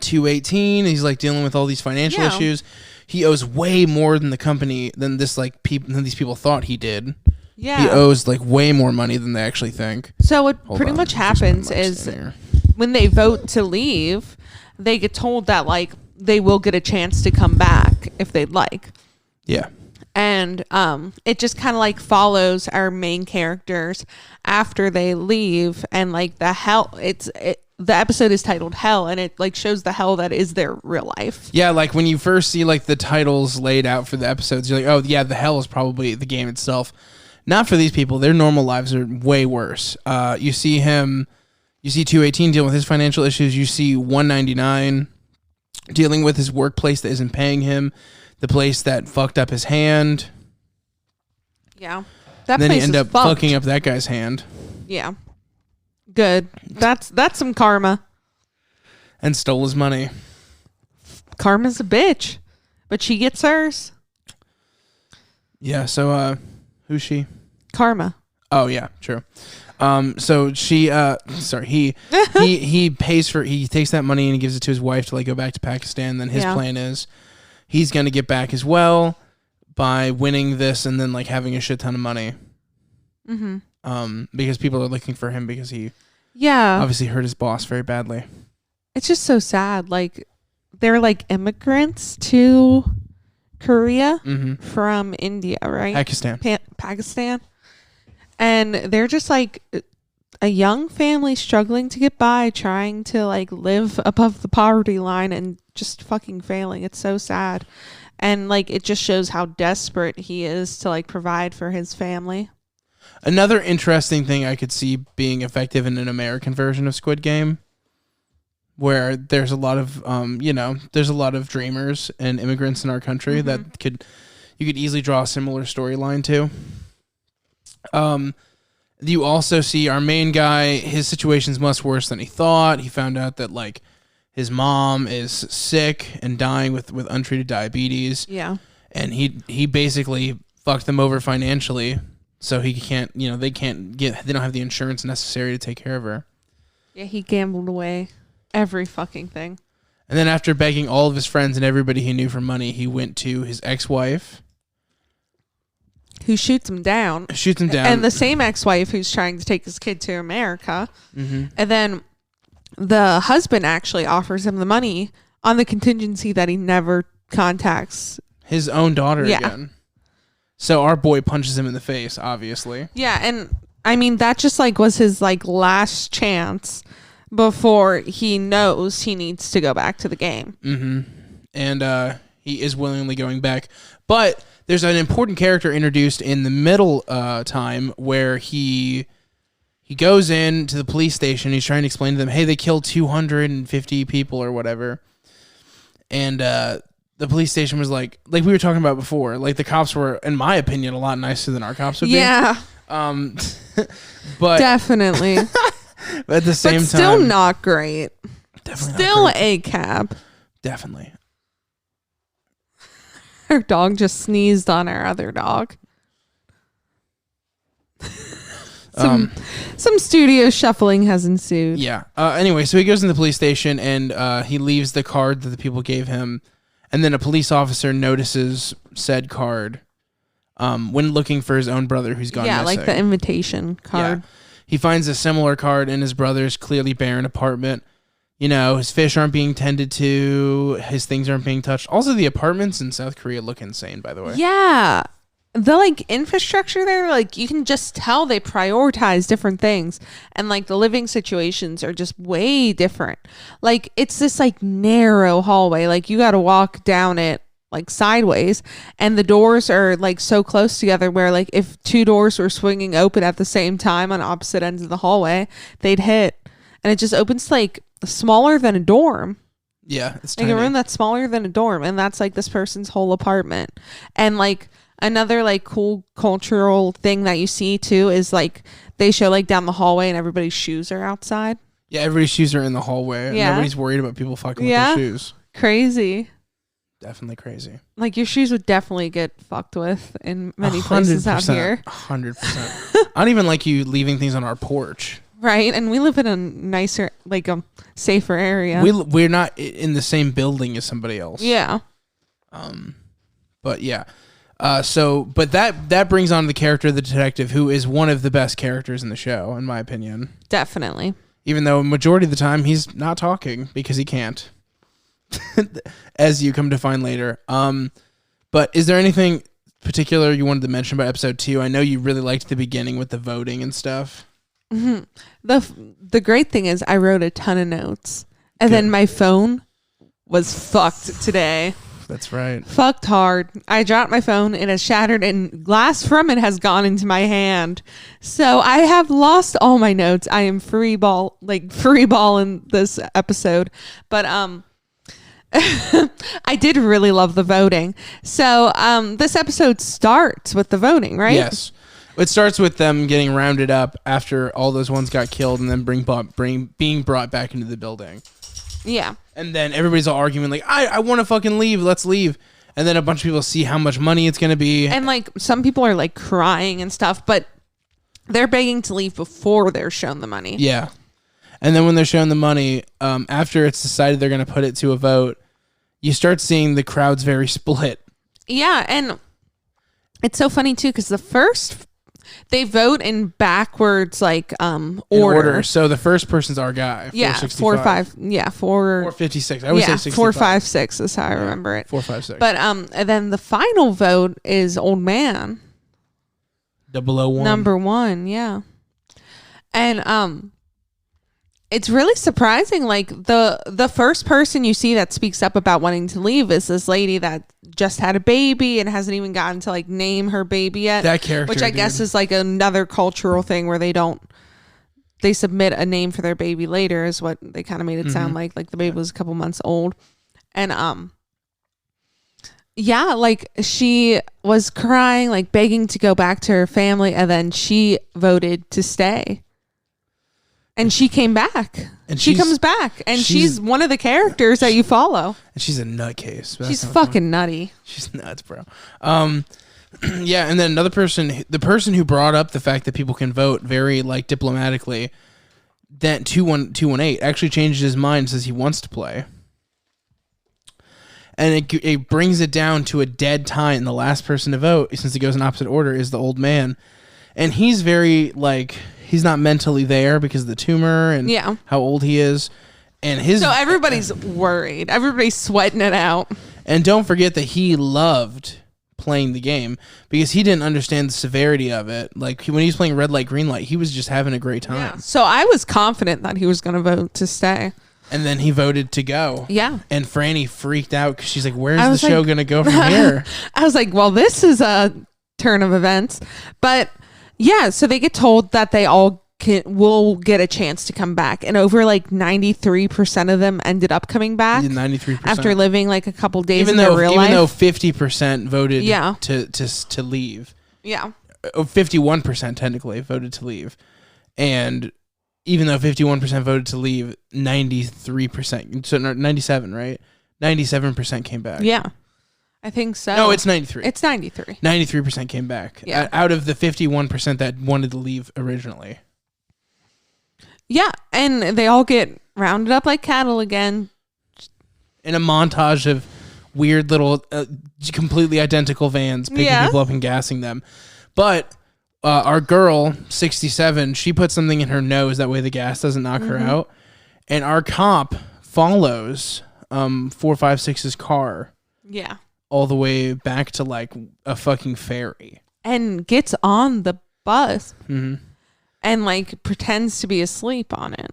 218, he's like dealing with all these financial issues. He owes way more than the company than these people thought he did. Yeah, he owes like way more money than they actually think. So what pretty much happens is when they vote to leave, they get told that like they will get a chance to come back if they'd like. Yeah. And it just kind of like follows our main characters after they leave, and like the episode is titled Hell, and it like shows the hell that is their real life. Yeah, like when you first see like the titles laid out for the episodes, you're like, oh yeah, the hell is probably the game itself. Not for these people. Their normal lives are way worse. You see 218 dealing with his financial issues. You see 199 dealing with his workplace that isn't paying him, the place that fucked up his hand. Yeah. That then he place ended is up fucked. fucking up that guy's hand. Yeah. Good. That's some karma. And stole his money. Karma's a bitch, but she gets hers. Yeah, so who's she? Karma. Oh yeah, true. So she he pays for, he takes that money and he gives it to his wife to like go back to Pakistan. Then his plan is he's going to get back as well by winning this and then like having a shit ton of money. Because people are looking for him because he obviously hurt his boss very badly. It's just so sad. Like they're like immigrants to Korea from India, right? Pakistan. And they're just like a young family struggling to get by, trying to like live above the poverty line and just fucking failing. It's so sad. And like it just shows how desperate he is to like provide for his family. Another interesting thing I could see being effective in an American version of Squid Game, where there's a lot of there's a lot of dreamers and immigrants in our country that you could easily draw a similar storyline to. You also see our main guy, his situation's much worse than he thought. He found out that like his mom is sick and dying with untreated diabetes. Yeah. And he basically fucked them over financially, so he can't, they don't have the insurance necessary to take care of her. Yeah, he gambled away every fucking thing. And then after begging all of his friends and everybody he knew for money, he went to his ex-wife, who shoots him down. And the same ex-wife who's trying to take his kid to America. And then the husband actually offers him the money on the contingency that he never contacts his own daughter again. So our boy punches him in the face, obviously. Yeah, and I mean, that just like was his like last chance before he knows he needs to go back to the game. And he is willingly going back. But there's an important character introduced in the middle time where he goes in to the police station. He's trying to explain to them, hey, they killed 250 people or whatever. And the police station was like we were talking about before, like the cops were, in my opinion, a lot nicer than our cops would be. Yeah. But definitely. But at the same time, still not great. Definitely still not great. a cab. Definitely. Our dog just sneezed on our other dog. Some studio shuffling has ensued. Yeah. Anyway, so he goes in the police station and he leaves the card that the people gave him, and then a police officer notices said card when looking for his own brother who's gone missing. Yeah, like the invitation card. Yeah. He finds a similar card in his brother's clearly barren apartment. His fish aren't being tended to. His things aren't being touched. Also, the apartments in South Korea look insane, by the way. Yeah. The like infrastructure there, like you can just tell they prioritize different things, and like the living situations are just way different. Like it's this like narrow hallway, like you got to walk down it like sideways, and the doors are like so close together where like if two doors were swinging open at the same time on opposite ends of the hallway, they'd hit, and it just opens to, like smaller than a dorm. Yeah, it's like tiny. a room that's smaller than a dorm, and that's like this person's whole apartment. And like another like cool cultural thing that you see too is like they show like down the hallway and everybody's shoes are outside. Yeah, everybody's shoes are in the hallway. Yeah. Nobody's worried about people fucking with their shoes. Crazy. Definitely crazy. Like your shoes would definitely get fucked with in many places out here. 100%. I don't even like you leaving things on our porch. Right, and we live in a nicer, like a safer area. We're not in the same building as somebody else. Yeah. But yeah. But that brings on the character of the detective, who is one of the best characters in the show, in my opinion. Definitely. Even though majority of the time he's not talking because he can't, as you come to find later. But is there anything particular you wanted to mention about episode 2? I know you really liked the beginning with the voting and stuff. Mm-hmm. The great thing is I wrote a ton of notes, and then my phone was fucked today. That's right. Fucked hard. I dropped my phone. It has shattered, and glass from it has gone into my hand. So I have lost all my notes. I am free ball in this episode. But I did really love the voting. So this episode starts with the voting, right? Yes. It starts with them getting rounded up after all those ones got killed, and then being brought back into the building. Yeah. And then everybody's all arguing like, I want to fucking leave. Let's leave. And then a bunch of people see how much money it's going to be. And like some people are like crying and stuff, but they're begging to leave before they're shown the money. Yeah. And then when they're shown the money, after it's decided they're going to put it to a vote, you start seeing the crowds very split. Yeah. And it's so funny too, because they vote in backwards, like order. So the first person's our guy. Yeah, 456. I would say 65. 456 is how I remember it. 456. But and then the final vote is old man. 001. Number 1, yeah. And it's really surprising. Like the first person you see that speaks up about wanting to leave is this lady that just had a baby and hasn't even gotten to like name her baby yet. That character, which I guess is like another cultural thing where they submit a name for their baby later, is what they kind of made it sound like the baby was a couple months old. And yeah, like she was crying, like begging to go back to her family, and then she voted to stay. And she came back. And she comes back. And she's one of the characters that you follow. And she's a nutcase. She's fucking nutty. She's nuts, bro. Yeah, and then another person, the person who brought up the fact that people can vote very like diplomatically, that 218 actually changes his mind, says he wants to play. And it brings it down to a dead tie, and the last person to vote, since it goes in opposite order, is the old man. And he's very like... He's not mentally there because of the tumor and how old he is. And so everybody's worried. Everybody's sweating it out. And don't forget that he loved playing the game because he didn't understand the severity of it. Like when he was playing red light, green light, he was just having a great time. Yeah. So I was confident that he was going to vote to stay. And then he voted to go. Yeah. And Franny freaked out because she's like, where's the show going to go from here? I was like, well, this is a turn of events. But... yeah, so they get told that they all will get a chance to come back, and over like 93% of them ended up coming back. 93% after living like a couple days in their real life. Even though 50% voted to leave. Yeah, 51% technically voted to leave, and even though 51% voted to leave, 93%, so 97, right? 97% came back. Yeah. I think so. No, it's 93. It's 93. 93% came back. Yeah. Out of the 51% that wanted to leave originally. Yeah, and they all get rounded up like cattle again. In a montage of weird little, completely identical vans picking people up and gassing them. But our girl, 67, she put something in her nose. That way the gas doesn't knock her out. And our cop follows 456's car. Yeah. All the way back to like a fucking ferry. And gets on the bus. Mm-hmm. And like pretends to be asleep on it.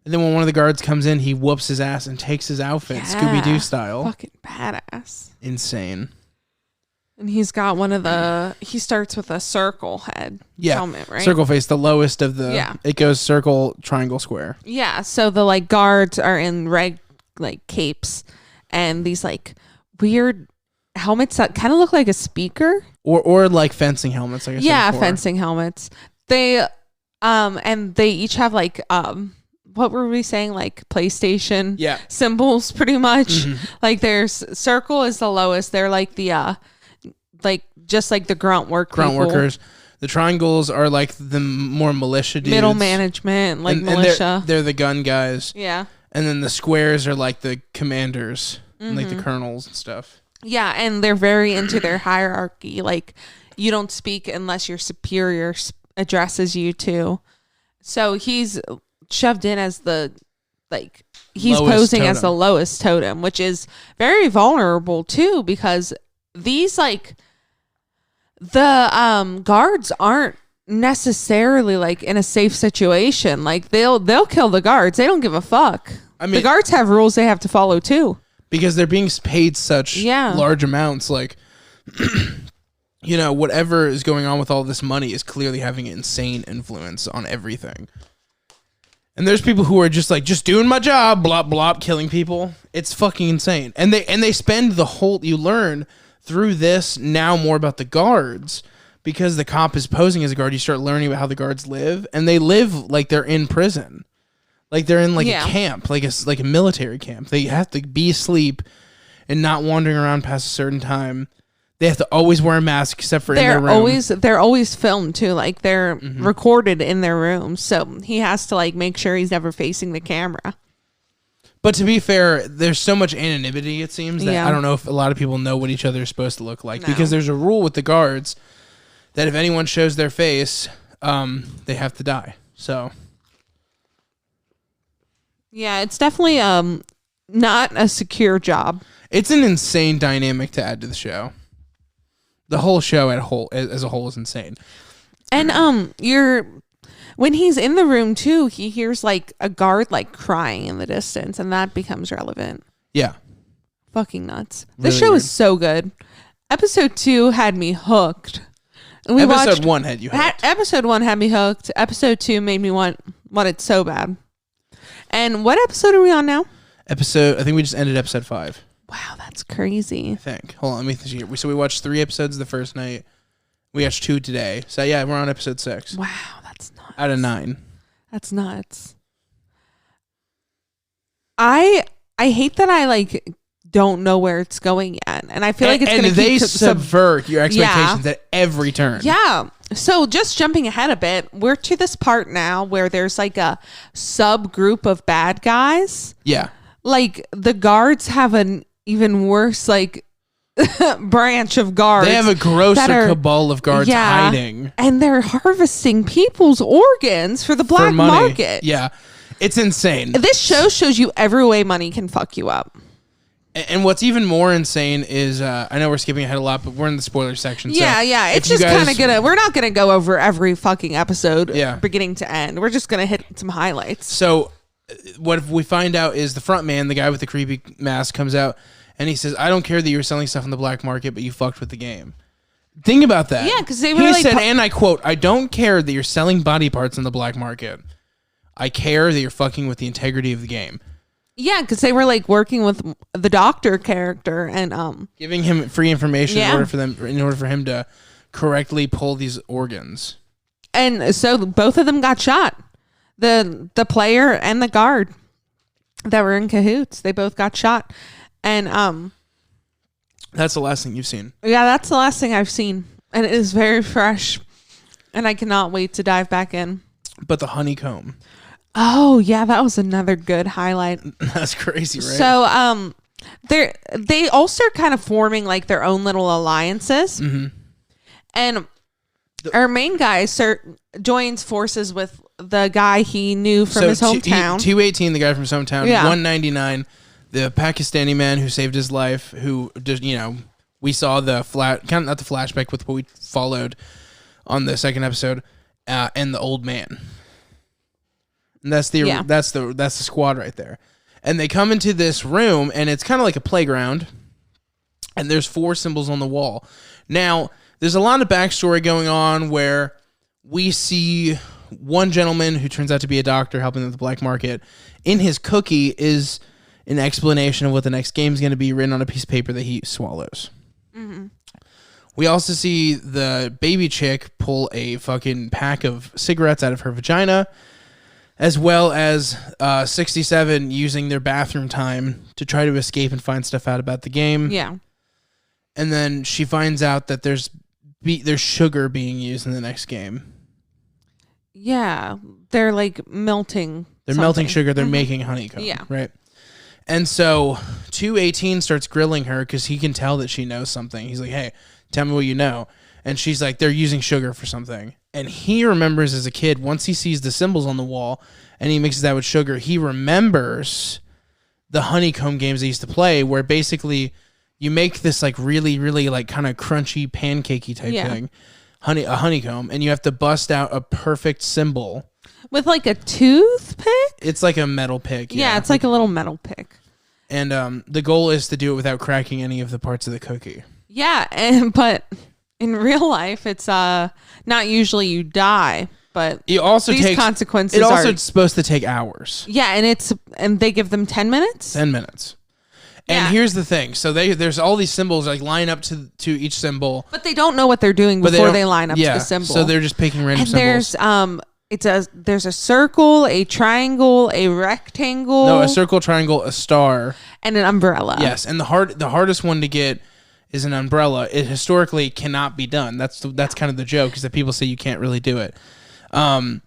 And then when one of the guards comes in, he whoops his ass and takes his outfit, Scooby-Doo style. Fucking badass. Insane. And he's got he starts with a circle head helmet, right? Circle face, the lowest of the, it goes circle, triangle, square. Yeah, so the like guards are in red like capes and these like weird helmets that kind of look like a speaker. Or like fencing helmets, like I said before. Fencing helmets. They, and they each have like, what were we saying? Like PlayStation symbols, pretty much. Mm-hmm. Like there's circle is the lowest. They're like the like just like the grunt workers. The triangles are like the more militia dudes. Middle management, like militia. They're the gun guys. Yeah. And then the squares are like the commanders, and like the colonels and stuff. Yeah, and they're very into their hierarchy. Like you don't speak unless your superior addresses you to. So he's shoved in as he's posing as the lowest totem, which is very vulnerable too, because these like the guards aren't necessarily like in a safe situation. Like they'll kill the guards. They don't give a fuck. I mean, the guards have rules they have to follow too. Because they're being paid such large amounts. Like, you know, whatever is going on with all this money is clearly having an insane influence on everything. And there's people who are just like, just doing my job, blop, blop, killing people. It's fucking insane. And they spend the whole, you learn through this now more about the guards because the cop is posing as a guard. You start learning about how the guards live, and they live like they're in prison. Like they're in like a camp, like a military camp. They have to be asleep and not wandering around past a certain time. They have to always wear a mask except for in their room. They're always filmed too. Like they're recorded in their rooms. So he has to like make sure he's never facing the camera. But to be fair, there's so much anonymity, it seems, that I don't know if a lot of people know what each other is supposed to look like. No. Because there's a rule with the guards that if anyone shows their face, they have to die. So... yeah, it's definitely not a secure job. It's an insane dynamic to add to the show. The whole show as a whole is insane. And when he's in the room too, he hears like a guard like crying in the distance, and that becomes relevant. Yeah. Fucking nuts. This show is so good. Episode 2 had me hooked. And episode 1 had you hooked. Episode 1 had me hooked. Episode 2 made me want it so bad. And what episode are we on now? I think we just ended episode 5. Wow, that's crazy. I think. Hold on, let me see. So we watched 3 episodes the first night. We watched 2 today. So yeah, we're on episode 6. Wow, that's nuts. Out of 9. That's nuts. I hate that I like don't know where it's going yet, and I feel like it's going to they subvert your expectations at every turn. Yeah. So just jumping ahead a bit, we're to this part now where there's like a subgroup of bad guys. Yeah. Like the guards have an even worse like branch of guards. They have a grosser cabal of guards hiding. And they're harvesting people's organs for the black market. Yeah. It's insane. This show shows you every way money can fuck you up. And what's even more insane is, I know we're skipping ahead a lot, but we're in the spoiler section. Yeah, so yeah. It's just kind of we're not gonna go over every fucking episode beginning to end. We're just gonna hit some highlights. So what we find out is the front man, the guy with the creepy mask, comes out and he says, I don't care that you're selling stuff on the black market, but you fucked with the game. Think about that. Yeah, because he said, and I quote, I don't care that you're selling body parts on the black market. I care that you're fucking with the integrity of the game. Yeah, because they were like working with the doctor character and giving him free information in order for him to correctly pull these organs. And so both of them got shot. The player and the guard that were in cahoots, they both got shot. And that's the last thing you've seen. Yeah, that's the last thing I've seen, and it is very fresh, and I cannot wait to dive back in. But the honeycomb. Oh, yeah, that was another good highlight. That's crazy, right? So, they all start kind of forming like their own little alliances. Mm-hmm. And our main guy joins forces with the guy he knew from his hometown. 218, the guy from his hometown. Yeah. 199, the Pakistani man who saved his life, who just, we saw not the flashback with what we followed on the second episode, and the old man. And that's the squad right there. And they come into this room, and it's kind of like a playground, and there's 4 symbols on the wall. Now, there's a lot of backstory going on where we see one gentleman who turns out to be a doctor helping with the black market. In his cookie is an explanation of what the next game is going to be written on a piece of paper that he swallows. Mm-hmm. We also see the baby chick pull a fucking pack of cigarettes out of her vagina, as well as 67 using their bathroom time to try to escape and find stuff out about the game. Yeah. And then she finds out that there's sugar being used in the next game. Yeah. They're like melting. They're melting sugar. They're making honeycomb. Yeah. Right. And so 218 starts grilling her because he can tell that she knows something. He's like, hey, tell me what you know. And she's like, they're using sugar for something. And he remembers as a kid, once he sees the symbols on the wall and he mixes that with sugar, he remembers the honeycomb games they used to play where basically You make this like really, really like kind of crunchy pancakey type thing, a honeycomb, and you have to bust out a perfect symbol with like a toothpick. It's like a metal pick. Yeah, it's like a little metal pick. And the goal is to do it without cracking any of the parts of the cookie. Yeah, but in real life, it's not usually you die, but it also these consequences. It also it's supposed to take hours. Yeah, and they give them 10 minutes. 10 minutes. And here's the thing. So there's all these symbols like line up to each symbol. But they don't know what they're doing before they line up to the symbol. So they're just picking random symbols. There's a circle, a triangle, a rectangle. No, a circle, triangle, a star, and an umbrella. Yes, and the hardest one to get is an umbrella. It historically cannot be done. That's kind of the joke, is that people say you can't really do it. And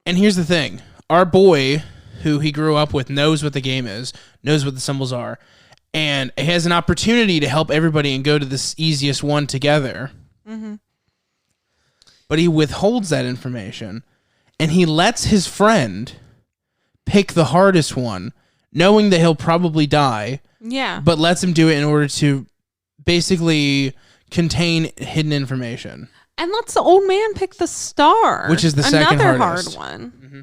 here's the thing. Our boy, who he grew up with, knows what the game is, knows what the symbols are, and he has an opportunity to help everybody and go to this easiest one together. Mm-hmm. But he withholds that information, and he lets his friend pick the hardest one, knowing that he'll probably die. Yeah. But lets him do it in order to basically contain hidden information. And lets the old man pick the star, which is the second hardest. Hard one. Mm-hmm.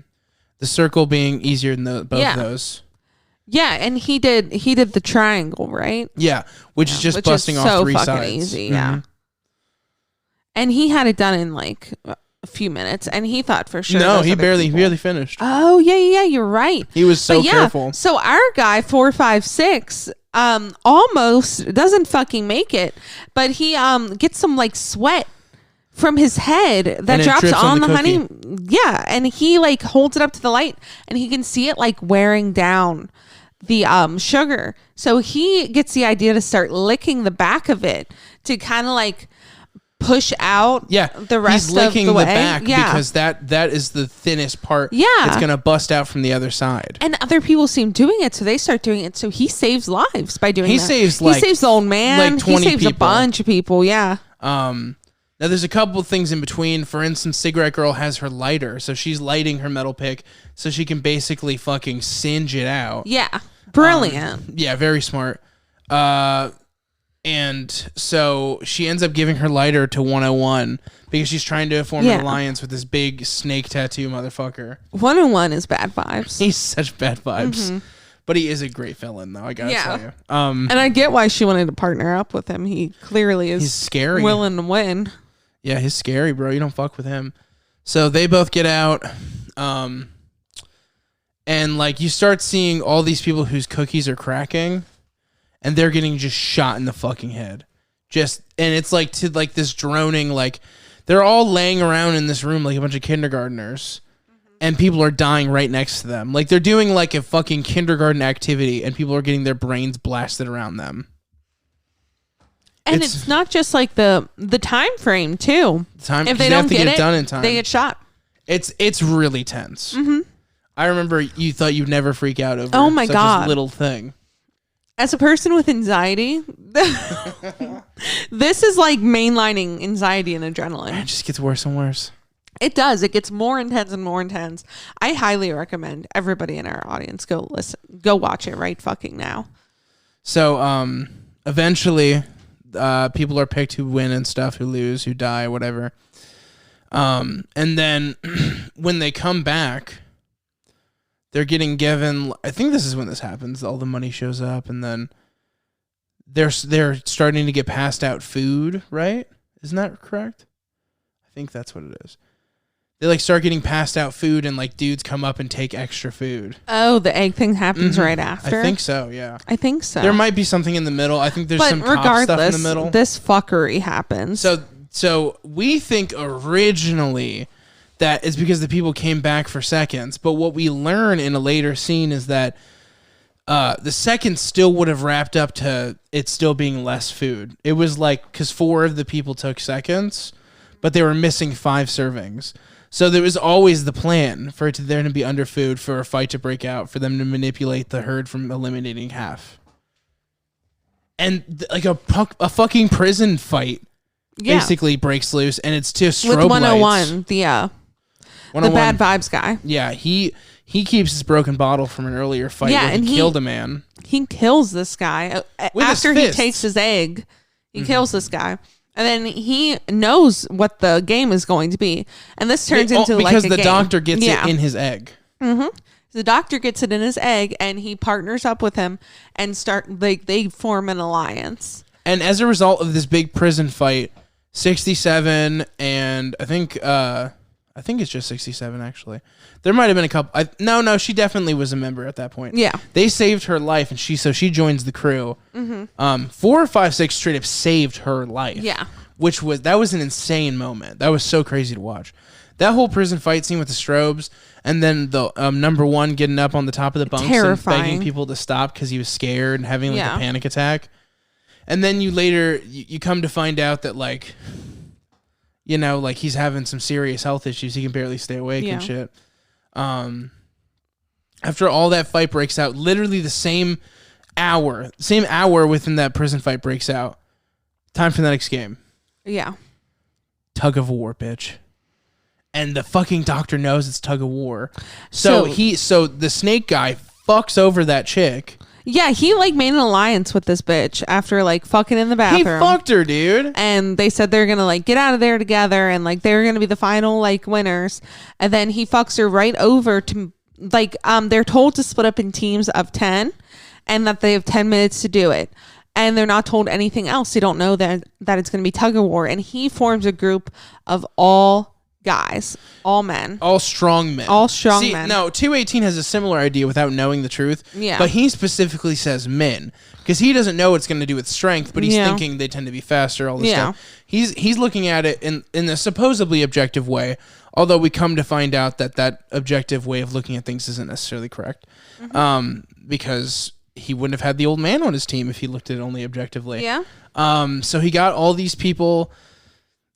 The circle being easier than both of those. Yeah, and he did the triangle, right? Yeah, which is just busting off three sides. So fucking easy, yeah. And he had it done in like a few minutes, and he thought for sure. No, he barely finished. Oh yeah, you're right. He was so careful. So our guy 456 almost doesn't fucking make it, but he gets some like sweat from his head that drops on the honey. Yeah, and he like holds it up to the light, and he can see it like wearing down the sugar. So he gets the idea to start licking the back of it to kind of like push out the rest of the way. He's licking the back because that is the thinnest part. Yeah. It's going to bust out from the other side. And other people see him doing it, so they start doing it. So he saves lives by doing that. He saves the old man. Like 20 he saves people. A bunch of people, yeah. Now, there's a couple of things in between. For instance, Cigarette Girl has her lighter, so she's lighting her metal pick so she can basically fucking singe it out. Yeah. Brilliant. Yeah, very smart. And so she ends up giving her lighter to 101 because she's trying to form an alliance with this big snake tattoo motherfucker. 101 is bad vibes. He's such bad vibes. Mm-hmm. But he is a great villain, though, I gotta tell you. And I get why she wanted to partner up with him. He clearly is he's scary. Willing to win. Yeah, he's scary, bro. You don't fuck with him. So they both get out. And like you start seeing all these people whose cookies are cracking, and they're getting just shot in the fucking head. And it's like to like this droning, like they're all laying around in this room like a bunch of kindergartners, and people are dying right next to them. Like they're doing like a fucking kindergarten activity, and people are getting their brains blasted around them. And it's not just like the time frame too. If they don't get it done in time, they get shot. It's really tense. Mm-hmm. I remember you thought you'd never freak out over such a little thing. As a person with anxiety, this is like mainlining anxiety and adrenaline. It just gets worse and worse. It does. It gets more intense and more intense. I highly recommend everybody in our audience go watch it right fucking now. So eventually people are picked who win and stuff, who lose, who die, whatever. And then when they come back, they're getting given, I think this is when this happens, all the money shows up, and then they're starting to get passed out food, right? Isn't that correct? I think that's what it is. They like start getting passed out food, and like dudes come up and take extra food. Oh, the egg thing happens right after? I think so, yeah. I think so. There might be something in the middle. I think there's some cop stuff in the middle. This fuckery happens. So we think originally that is because the people came back for seconds. But what we learn in a later scene is that the seconds still would have wrapped up to it still being less food. It was like, because 4 of the people took seconds, but they were missing 5 servings. So there was always the plan for it to there to be under food, for a fight to break out, for them to manipulate the herd from eliminating half. And like a fucking prison fight basically breaks loose, and it's just strobe with 101, lights. The bad vibes guy. Yeah, he he keeps his broken bottle from an earlier fight where he killed a man. He kills this guy With after his he fists. takes his egg. He kills this guy. And then he knows what the game is going to be. And this turns into like a because the game. doctor gets it in his egg. The doctor gets it in his egg, and he partners up with him and they form an alliance. And as a result of this big prison fight, 67 and I think it's just 67 actually. There might have been a couple. No, she definitely was a member at that point. Yeah, they saved her life, and she joins the crew. 4, 5, 6 straight up saved her life. Yeah, that was an insane moment. That was so crazy to watch. That whole prison fight scene with the strobes, and then the number one getting up on the top of the bunks and begging people to stop because he was scared and having like a panic attack. And then you come to find out that like, you know, like he's having some serious health issues. He can barely stay awake and shit. After all that fight breaks out, literally the same hour within that prison fight breaks out. Time for the next game. Yeah. Tug of war, bitch. And the fucking doctor knows it's tug of war. So the snake guy fucks over that chick. Yeah, he like made an alliance with this bitch after like fucking in the bathroom. He fucked her, dude. And they said they're gonna like get out of there together and like they're gonna be the final like winners. And then he fucks her right over to like they're told to split up in teams of 10 and that they have 10 minutes to do it. And they're not told anything else. They don't know that it's gonna be tug of war. And he forms a group of all guys, all men, all strong men. No, 218 has a similar idea without knowing the truth. Yeah, but he specifically says men because he doesn't know what it's going to do with strength, but he's thinking they tend to be faster. All this stuff. He's looking at it in a supposedly objective way. Although we come to find out that objective way of looking at things isn't necessarily correct, because he wouldn't have had the old man on his team if he looked at it only objectively. Yeah. So he got all these people.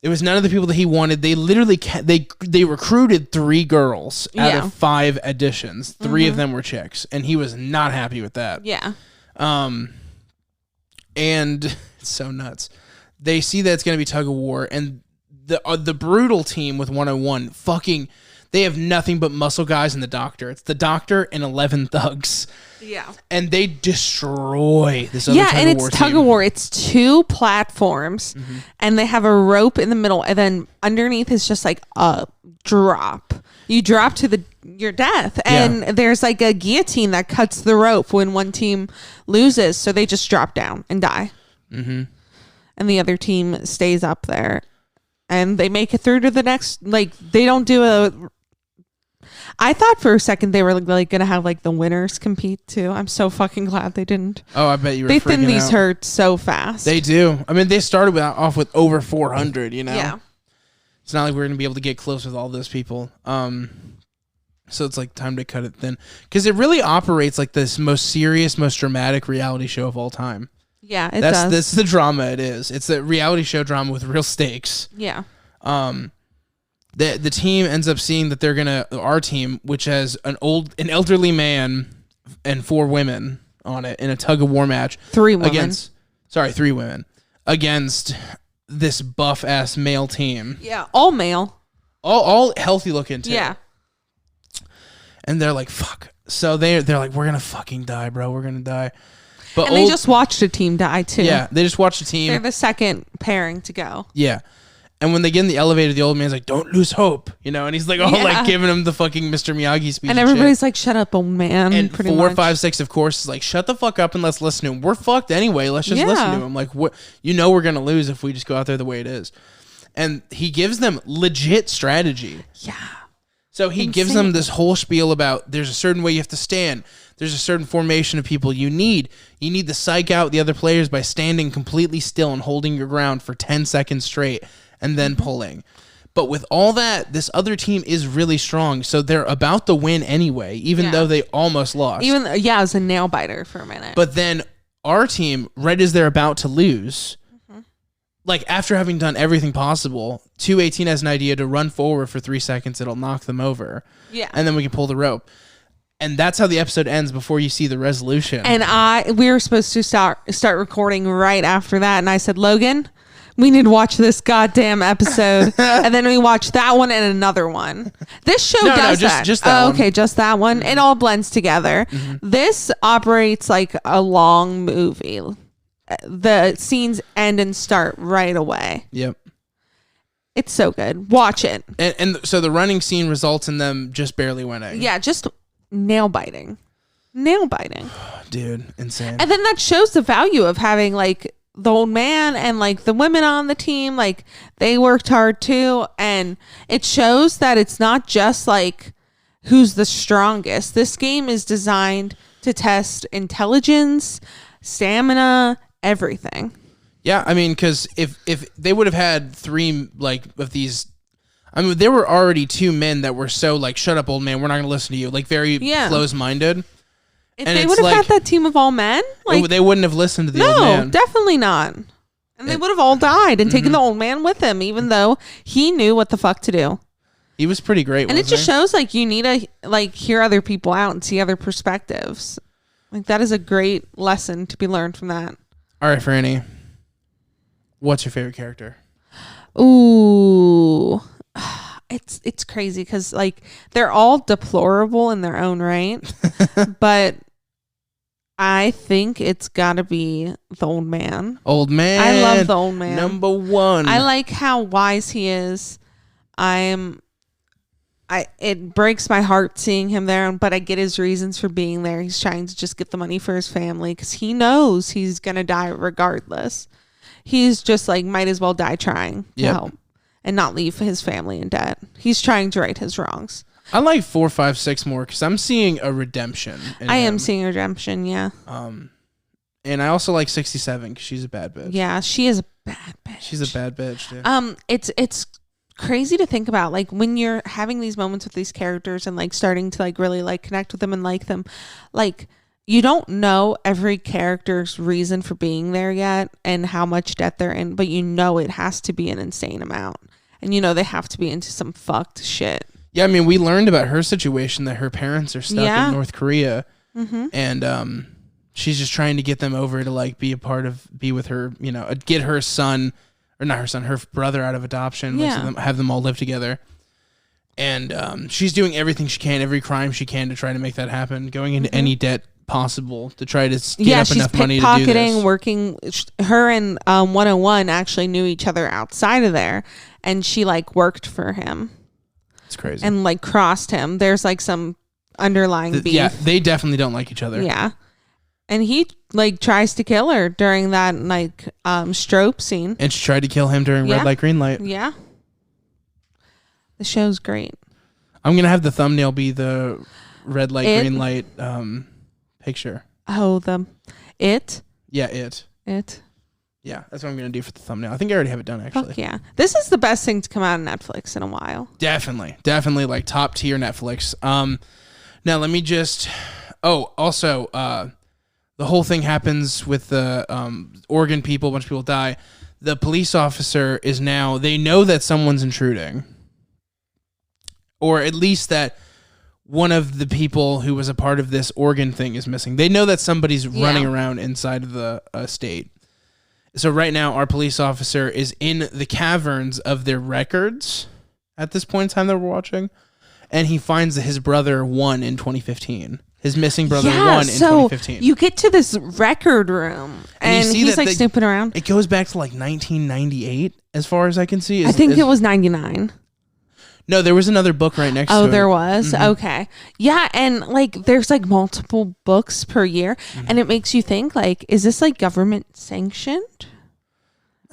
It was none of the people that he wanted. They literally they recruited 3 girls out of 5 additions. 3 of them were chicks, and he was not happy with that. Yeah. And it's so nuts. They see that it's going to be tug of war, and the brutal team with 101 fucking. They have nothing but muscle guys and the doctor. It's the doctor and 11 thugs. Yeah. And they destroy this other tug of war team. Yeah, and it's tug of war. It's 2 platforms, and they have a rope in the middle, and then underneath is just like a drop. You drop to your death, and there's like a guillotine that cuts the rope when one team loses, so they just drop down and die. And the other team stays up there, and they make it through to the next. Like they don't do a. I thought for a second they were like going to have like the winners compete too. I'm so fucking glad they didn't. Oh, I bet you were. They thin these herds so fast. They do. I mean, they started off with over 400. You know. Yeah. It's not like we're going to be able to get close with all those people. So it's like time to cut it thin because it really operates like this most serious, most dramatic reality show of all time. Yeah, it does. That's the drama it is. It's the reality show drama with real stakes. Yeah. The team ends up seeing that our team, which has an elderly man and 4 women on it in a tug of war match. 3 women. 3 women against this buff ass male team. Yeah, all male. All healthy looking too. Yeah. And they're like, fuck. So they're like, we're gonna fucking die, bro. We're gonna die. But they just watched a team die too. Yeah, they just watched a team. They're the second pairing to go. Yeah. And when they get in the elevator, the old man's like, don't lose hope, you know? And he's like, like giving him the fucking Mr. Miyagi speech. And everybody's like, shut up, old man. And 4, 5, 6, of course, is like, shut the fuck up and let's listen to him. We're fucked anyway. Let's just listen to him. Like, what? You know we're going to lose if we just go out there the way it is. And he gives them legit strategy. Yeah. So he gives them this whole spiel about there's a certain way you have to stand. There's a certain formation of people you need. You need to psych out the other players by standing completely still and holding your ground for 10 seconds straight. And then pulling. But with all that, this other team is really strong. So they're about to win anyway, even though they almost lost. It was a nail biter for a minute. But then our team, right as they're about to lose, like after having done everything possible, 218 has an idea to run forward for 3 seconds. It'll knock them over. Yeah. And then we can pull the rope. And that's how the episode ends before you see the resolution. And we were supposed to start recording right after that. And I said, Logan, we need to watch this goddamn episode. And then we watch that one and another one. This show does that. Just that one. Okay, just that one. It all blends together. This operates like a long movie. The scenes end and start right away. Yep. It's so good. Watch it. And so the running scene results in them just barely winning. Yeah, just nail biting. Nail biting. Dude, insane. And then that shows the value of having like the old man and like the women on the team. Like they worked hard too. And it shows that it's not just like who's the strongest. This game is designed to test intelligence, stamina, everything. Yeah, I mean, because if they would have had 3 like of these, I mean, there were already 2 men that were so like, shut up, old man, we're not going to listen to you, like very close-minded. If they would have had that team of all men, like they wouldn't have listened to the old man. No, definitely not. And they would have all died and taken the old man with him, even though he knew what the fuck to do. He was pretty great. And it just shows like you need to like hear other people out and see other perspectives. Like that is a great lesson to be learned from that. All right, Franny. What's your favorite character? Ooh, it's crazy because like they're all deplorable in their own right, but I think it's gotta be the old man. Old man. I love the old man. Number 1. I like how wise he is. It breaks my heart seeing him there, but I get his reasons for being there. He's trying to just get the money for his family because he knows he's gonna die regardless. He's just like, might as well die trying to help and not leave his family in debt. He's trying to right his wrongs. I like 4, 5, 6 more because I'm seeing a redemption. I am seeing a redemption, yeah. And I also like 67 because she's a bad bitch. Yeah, she is a bad bitch. She's a bad bitch, dude. It's crazy to think about, like when you're having these moments with these characters and like starting to like really like connect with them and like them, like you don't know every character's reason for being there yet and how much debt they're in, but you know it has to be an insane amount. And you know they have to be into some fucked shit. Yeah, I mean, we learned about her situation that her parents are stuck in North Korea. And she's just trying to get them over to like be with her, you know, get her son, or not her son, her brother out of adoption, have them all live together. And she's doing everything she can, every crime she can to try to make that happen, going into any debt possible to try to get up enough money to do this. Working. Her and 101 actually knew each other outside of there, and she like worked for him. It's crazy. And like crossed him. There's like some underlying beef. Yeah, they definitely don't like each other. Yeah. And he like tries to kill her during that like strobe scene. And she tried to kill him during Red Light, Green Light. Yeah. The show's great. I'm going to have the thumbnail be the Red Light, Green Light picture. Oh, It? Yeah, It. Yeah, that's what I'm going to do for the thumbnail. I think I already have it done, actually. Fuck yeah. This is the best thing to come out of Netflix in a while. Definitely like top tier Netflix. Now let me just... Oh, also, the whole thing happens with the Oregon people. A bunch of people die. The police officer is now... They know that someone's intruding. Or at least that one of the people who was a part of this Oregon thing is missing. They know that somebody's running around inside of the state. So right now, our police officer is in the caverns of their records at this point in time that we're watching. And he finds that his brother won in 2015. His missing brother won in 2015. You get to this record room and he's like snooping around. It goes back to like 1998 as far as I can see. I think it was 99. No, there was another book right next to it. Oh, there was? Mm-hmm. Okay. Yeah, and like there's like multiple books per year, and it makes you think like, is this like government sanctioned?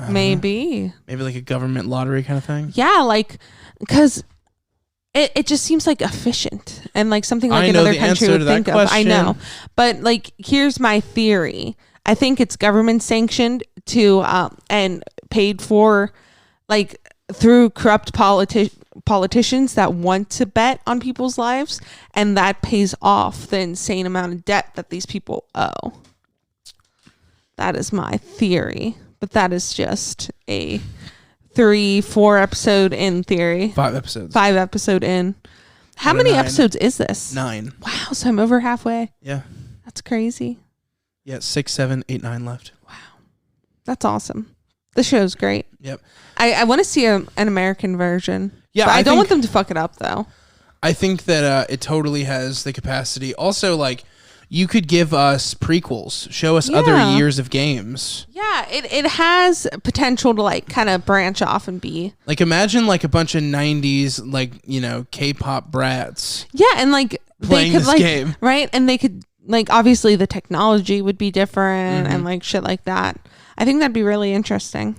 Maybe like a government lottery kind of thing? Yeah, like, because it just seems like efficient and like something like another country would think of. I know. But like, here's my theory. I think it's government sanctioned to and paid for like through corrupt politicians that want to bet on people's lives, and that pays off the insane amount of debt that these people owe. That is my theory, but that is just a 3-4 episode in theory. 5 episodes. 5 episode in. How many episodes is this? 9. Wow, so I'm over halfway. Yeah. That's crazy. Yeah, 6, 7, 8, 9 left. Wow. That's awesome. The show's great. Yep. I want to see an American version. Yeah, but I don't want them to fuck it up though. I think that it totally has the capacity. Also, like, you could give us prequels, show us other years of games. Yeah, it has potential to like kind of branch off and be like, imagine like a bunch of 90s like, you know, K-pop brats. Yeah, and like playing they could this like game. Right, and they could like obviously the technology would be different and like shit like that. I think that'd be really interesting.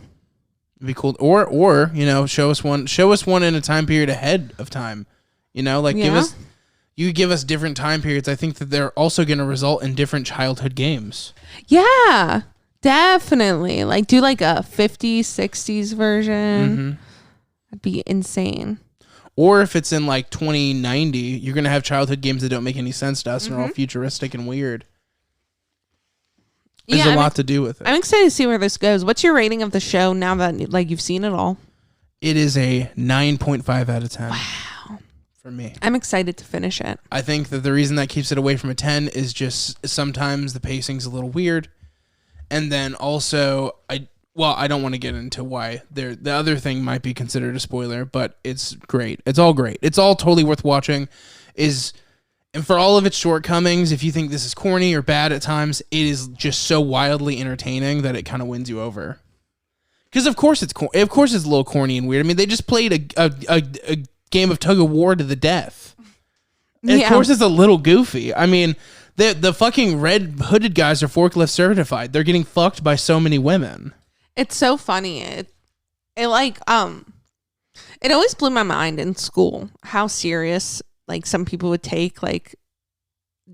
It'd be cool. Or you know, show us one in a time period ahead of time. You know, like give us different time periods. I think that they're also going to result in different childhood games. Yeah, definitely. Like do like a 50s, 60s version. That'd be insane. Or if it's in like 2090, you're going to have childhood games that don't make any sense to us and are all futuristic and weird. There's a lot to do with it. I'm excited to see where this goes. What's your rating of the show now that like you've seen it all? It is a 9.5 out of 10. Wow. For me. I'm excited to finish it. I think that the reason that keeps it away from a 10 is just sometimes the pacing's a little weird. And then also, I don't want to get into why. The other thing might be considered a spoiler, but it's great. It's all great. It's all totally worth watching. And for all of its shortcomings, if you think this is corny or bad at times, it is just so wildly entertaining that it kind of wins you over. Because of course it's a little corny and weird. I mean, they just played a game of tug of war to the death. And of course it's a little goofy. I mean, the fucking red hooded guys are forklift certified. They're getting fucked by so many women. It's so funny. It like it always blew my mind in school how serious like some people would take like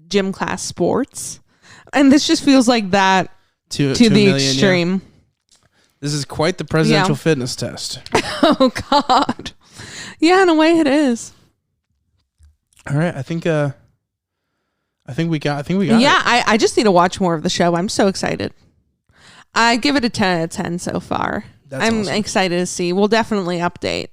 gym class sports, and this just feels like that to the extreme. Yeah. This is quite the presidential fitness test. Oh God, yeah, in a way it is. All right, I think we got it. Yeah, I just need to watch more of the show. I'm so excited. I give it a 10 out of 10 so far. I'm awesome. Excited to see. We'll definitely update.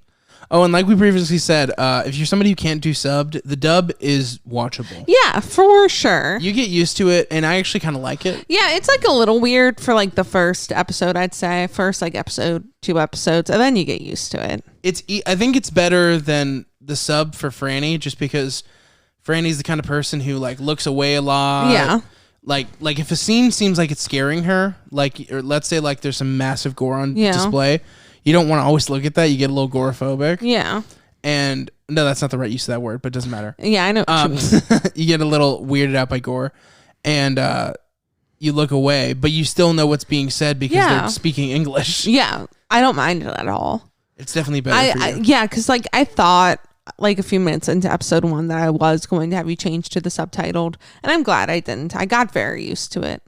Oh, and like we previously said, if you're somebody who can't do subbed, the dub is watchable. Yeah, for sure. You get used to it, and I actually kind of like it. Yeah, it's like a little weird for like the first episode, I'd say. First like episode, 2 episodes, and then you get used to it. I think it's better than the sub for Franny, just because Franny's the kind of person who like looks away a lot. Yeah. Like if a scene seems like it's scaring her, like, or let's say like there's some massive gore on display, you don't want to always look at that. You get a little agoraphobic. Yeah. And no, that's not the right use of that word, but it doesn't matter. Yeah, I know what you mean. You get a little weirded out by gore, and you look away, but you still know what's being said because they're speaking English. Yeah, I don't mind it at all. It's definitely better for you. Yeah, because like I thought like a few minutes into episode 1 that I was going to have you change to the subtitled, and I'm glad I didn't. I got very used to it.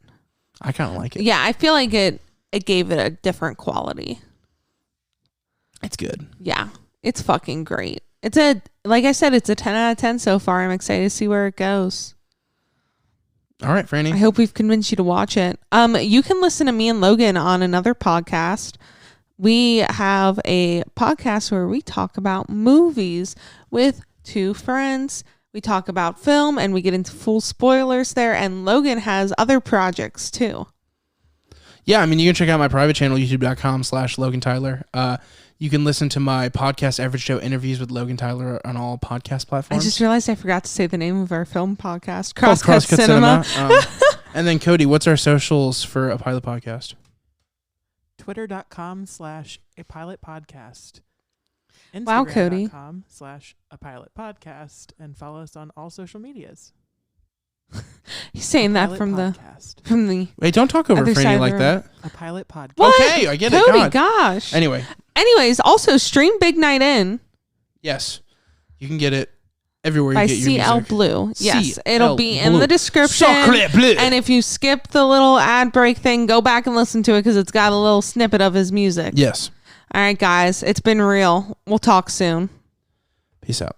I kind of like it. Yeah, I feel like it gave it a different quality. It's good. Yeah, it's fucking great. Like I said, it's a 10 out of 10 so far. I'm excited to see where it goes. All right, Franny. I hope we've convinced you to watch it. You can listen to me and Logan on another podcast. We have a podcast where we talk about movies with 2 friends. We talk about film and we get into full spoilers there. And Logan has other projects too. Yeah, I mean, you can check out my private channel, youtube.com/Logan Tyler. You can listen to my podcast, Average Joe Interviews with Logan Tyler, on all podcast platforms. I just realized I forgot to say the name of our film podcast, Crosscut Cinema. And then, Cody, what's our socials for A Pilot Podcast? Twitter.com/apilotpodcast. Wow, Cody. Instagram.com/apilotpodcast. And follow us on all social medias. He's saying that from the Wait, don't talk over Franny like that. A Pilot Podcast. What? Okay, I get Cody, it. God. Gosh. Anyways, also stream Big Night In. Yes, you can get it everywhere by you get your CL music. Blue. Yes, it'll be Blue. in the description. And if you skip the little ad break thing, go back and listen to it because it's got a little snippet of his music. Yes. All right, guys, it's been real. We'll talk soon. Peace out.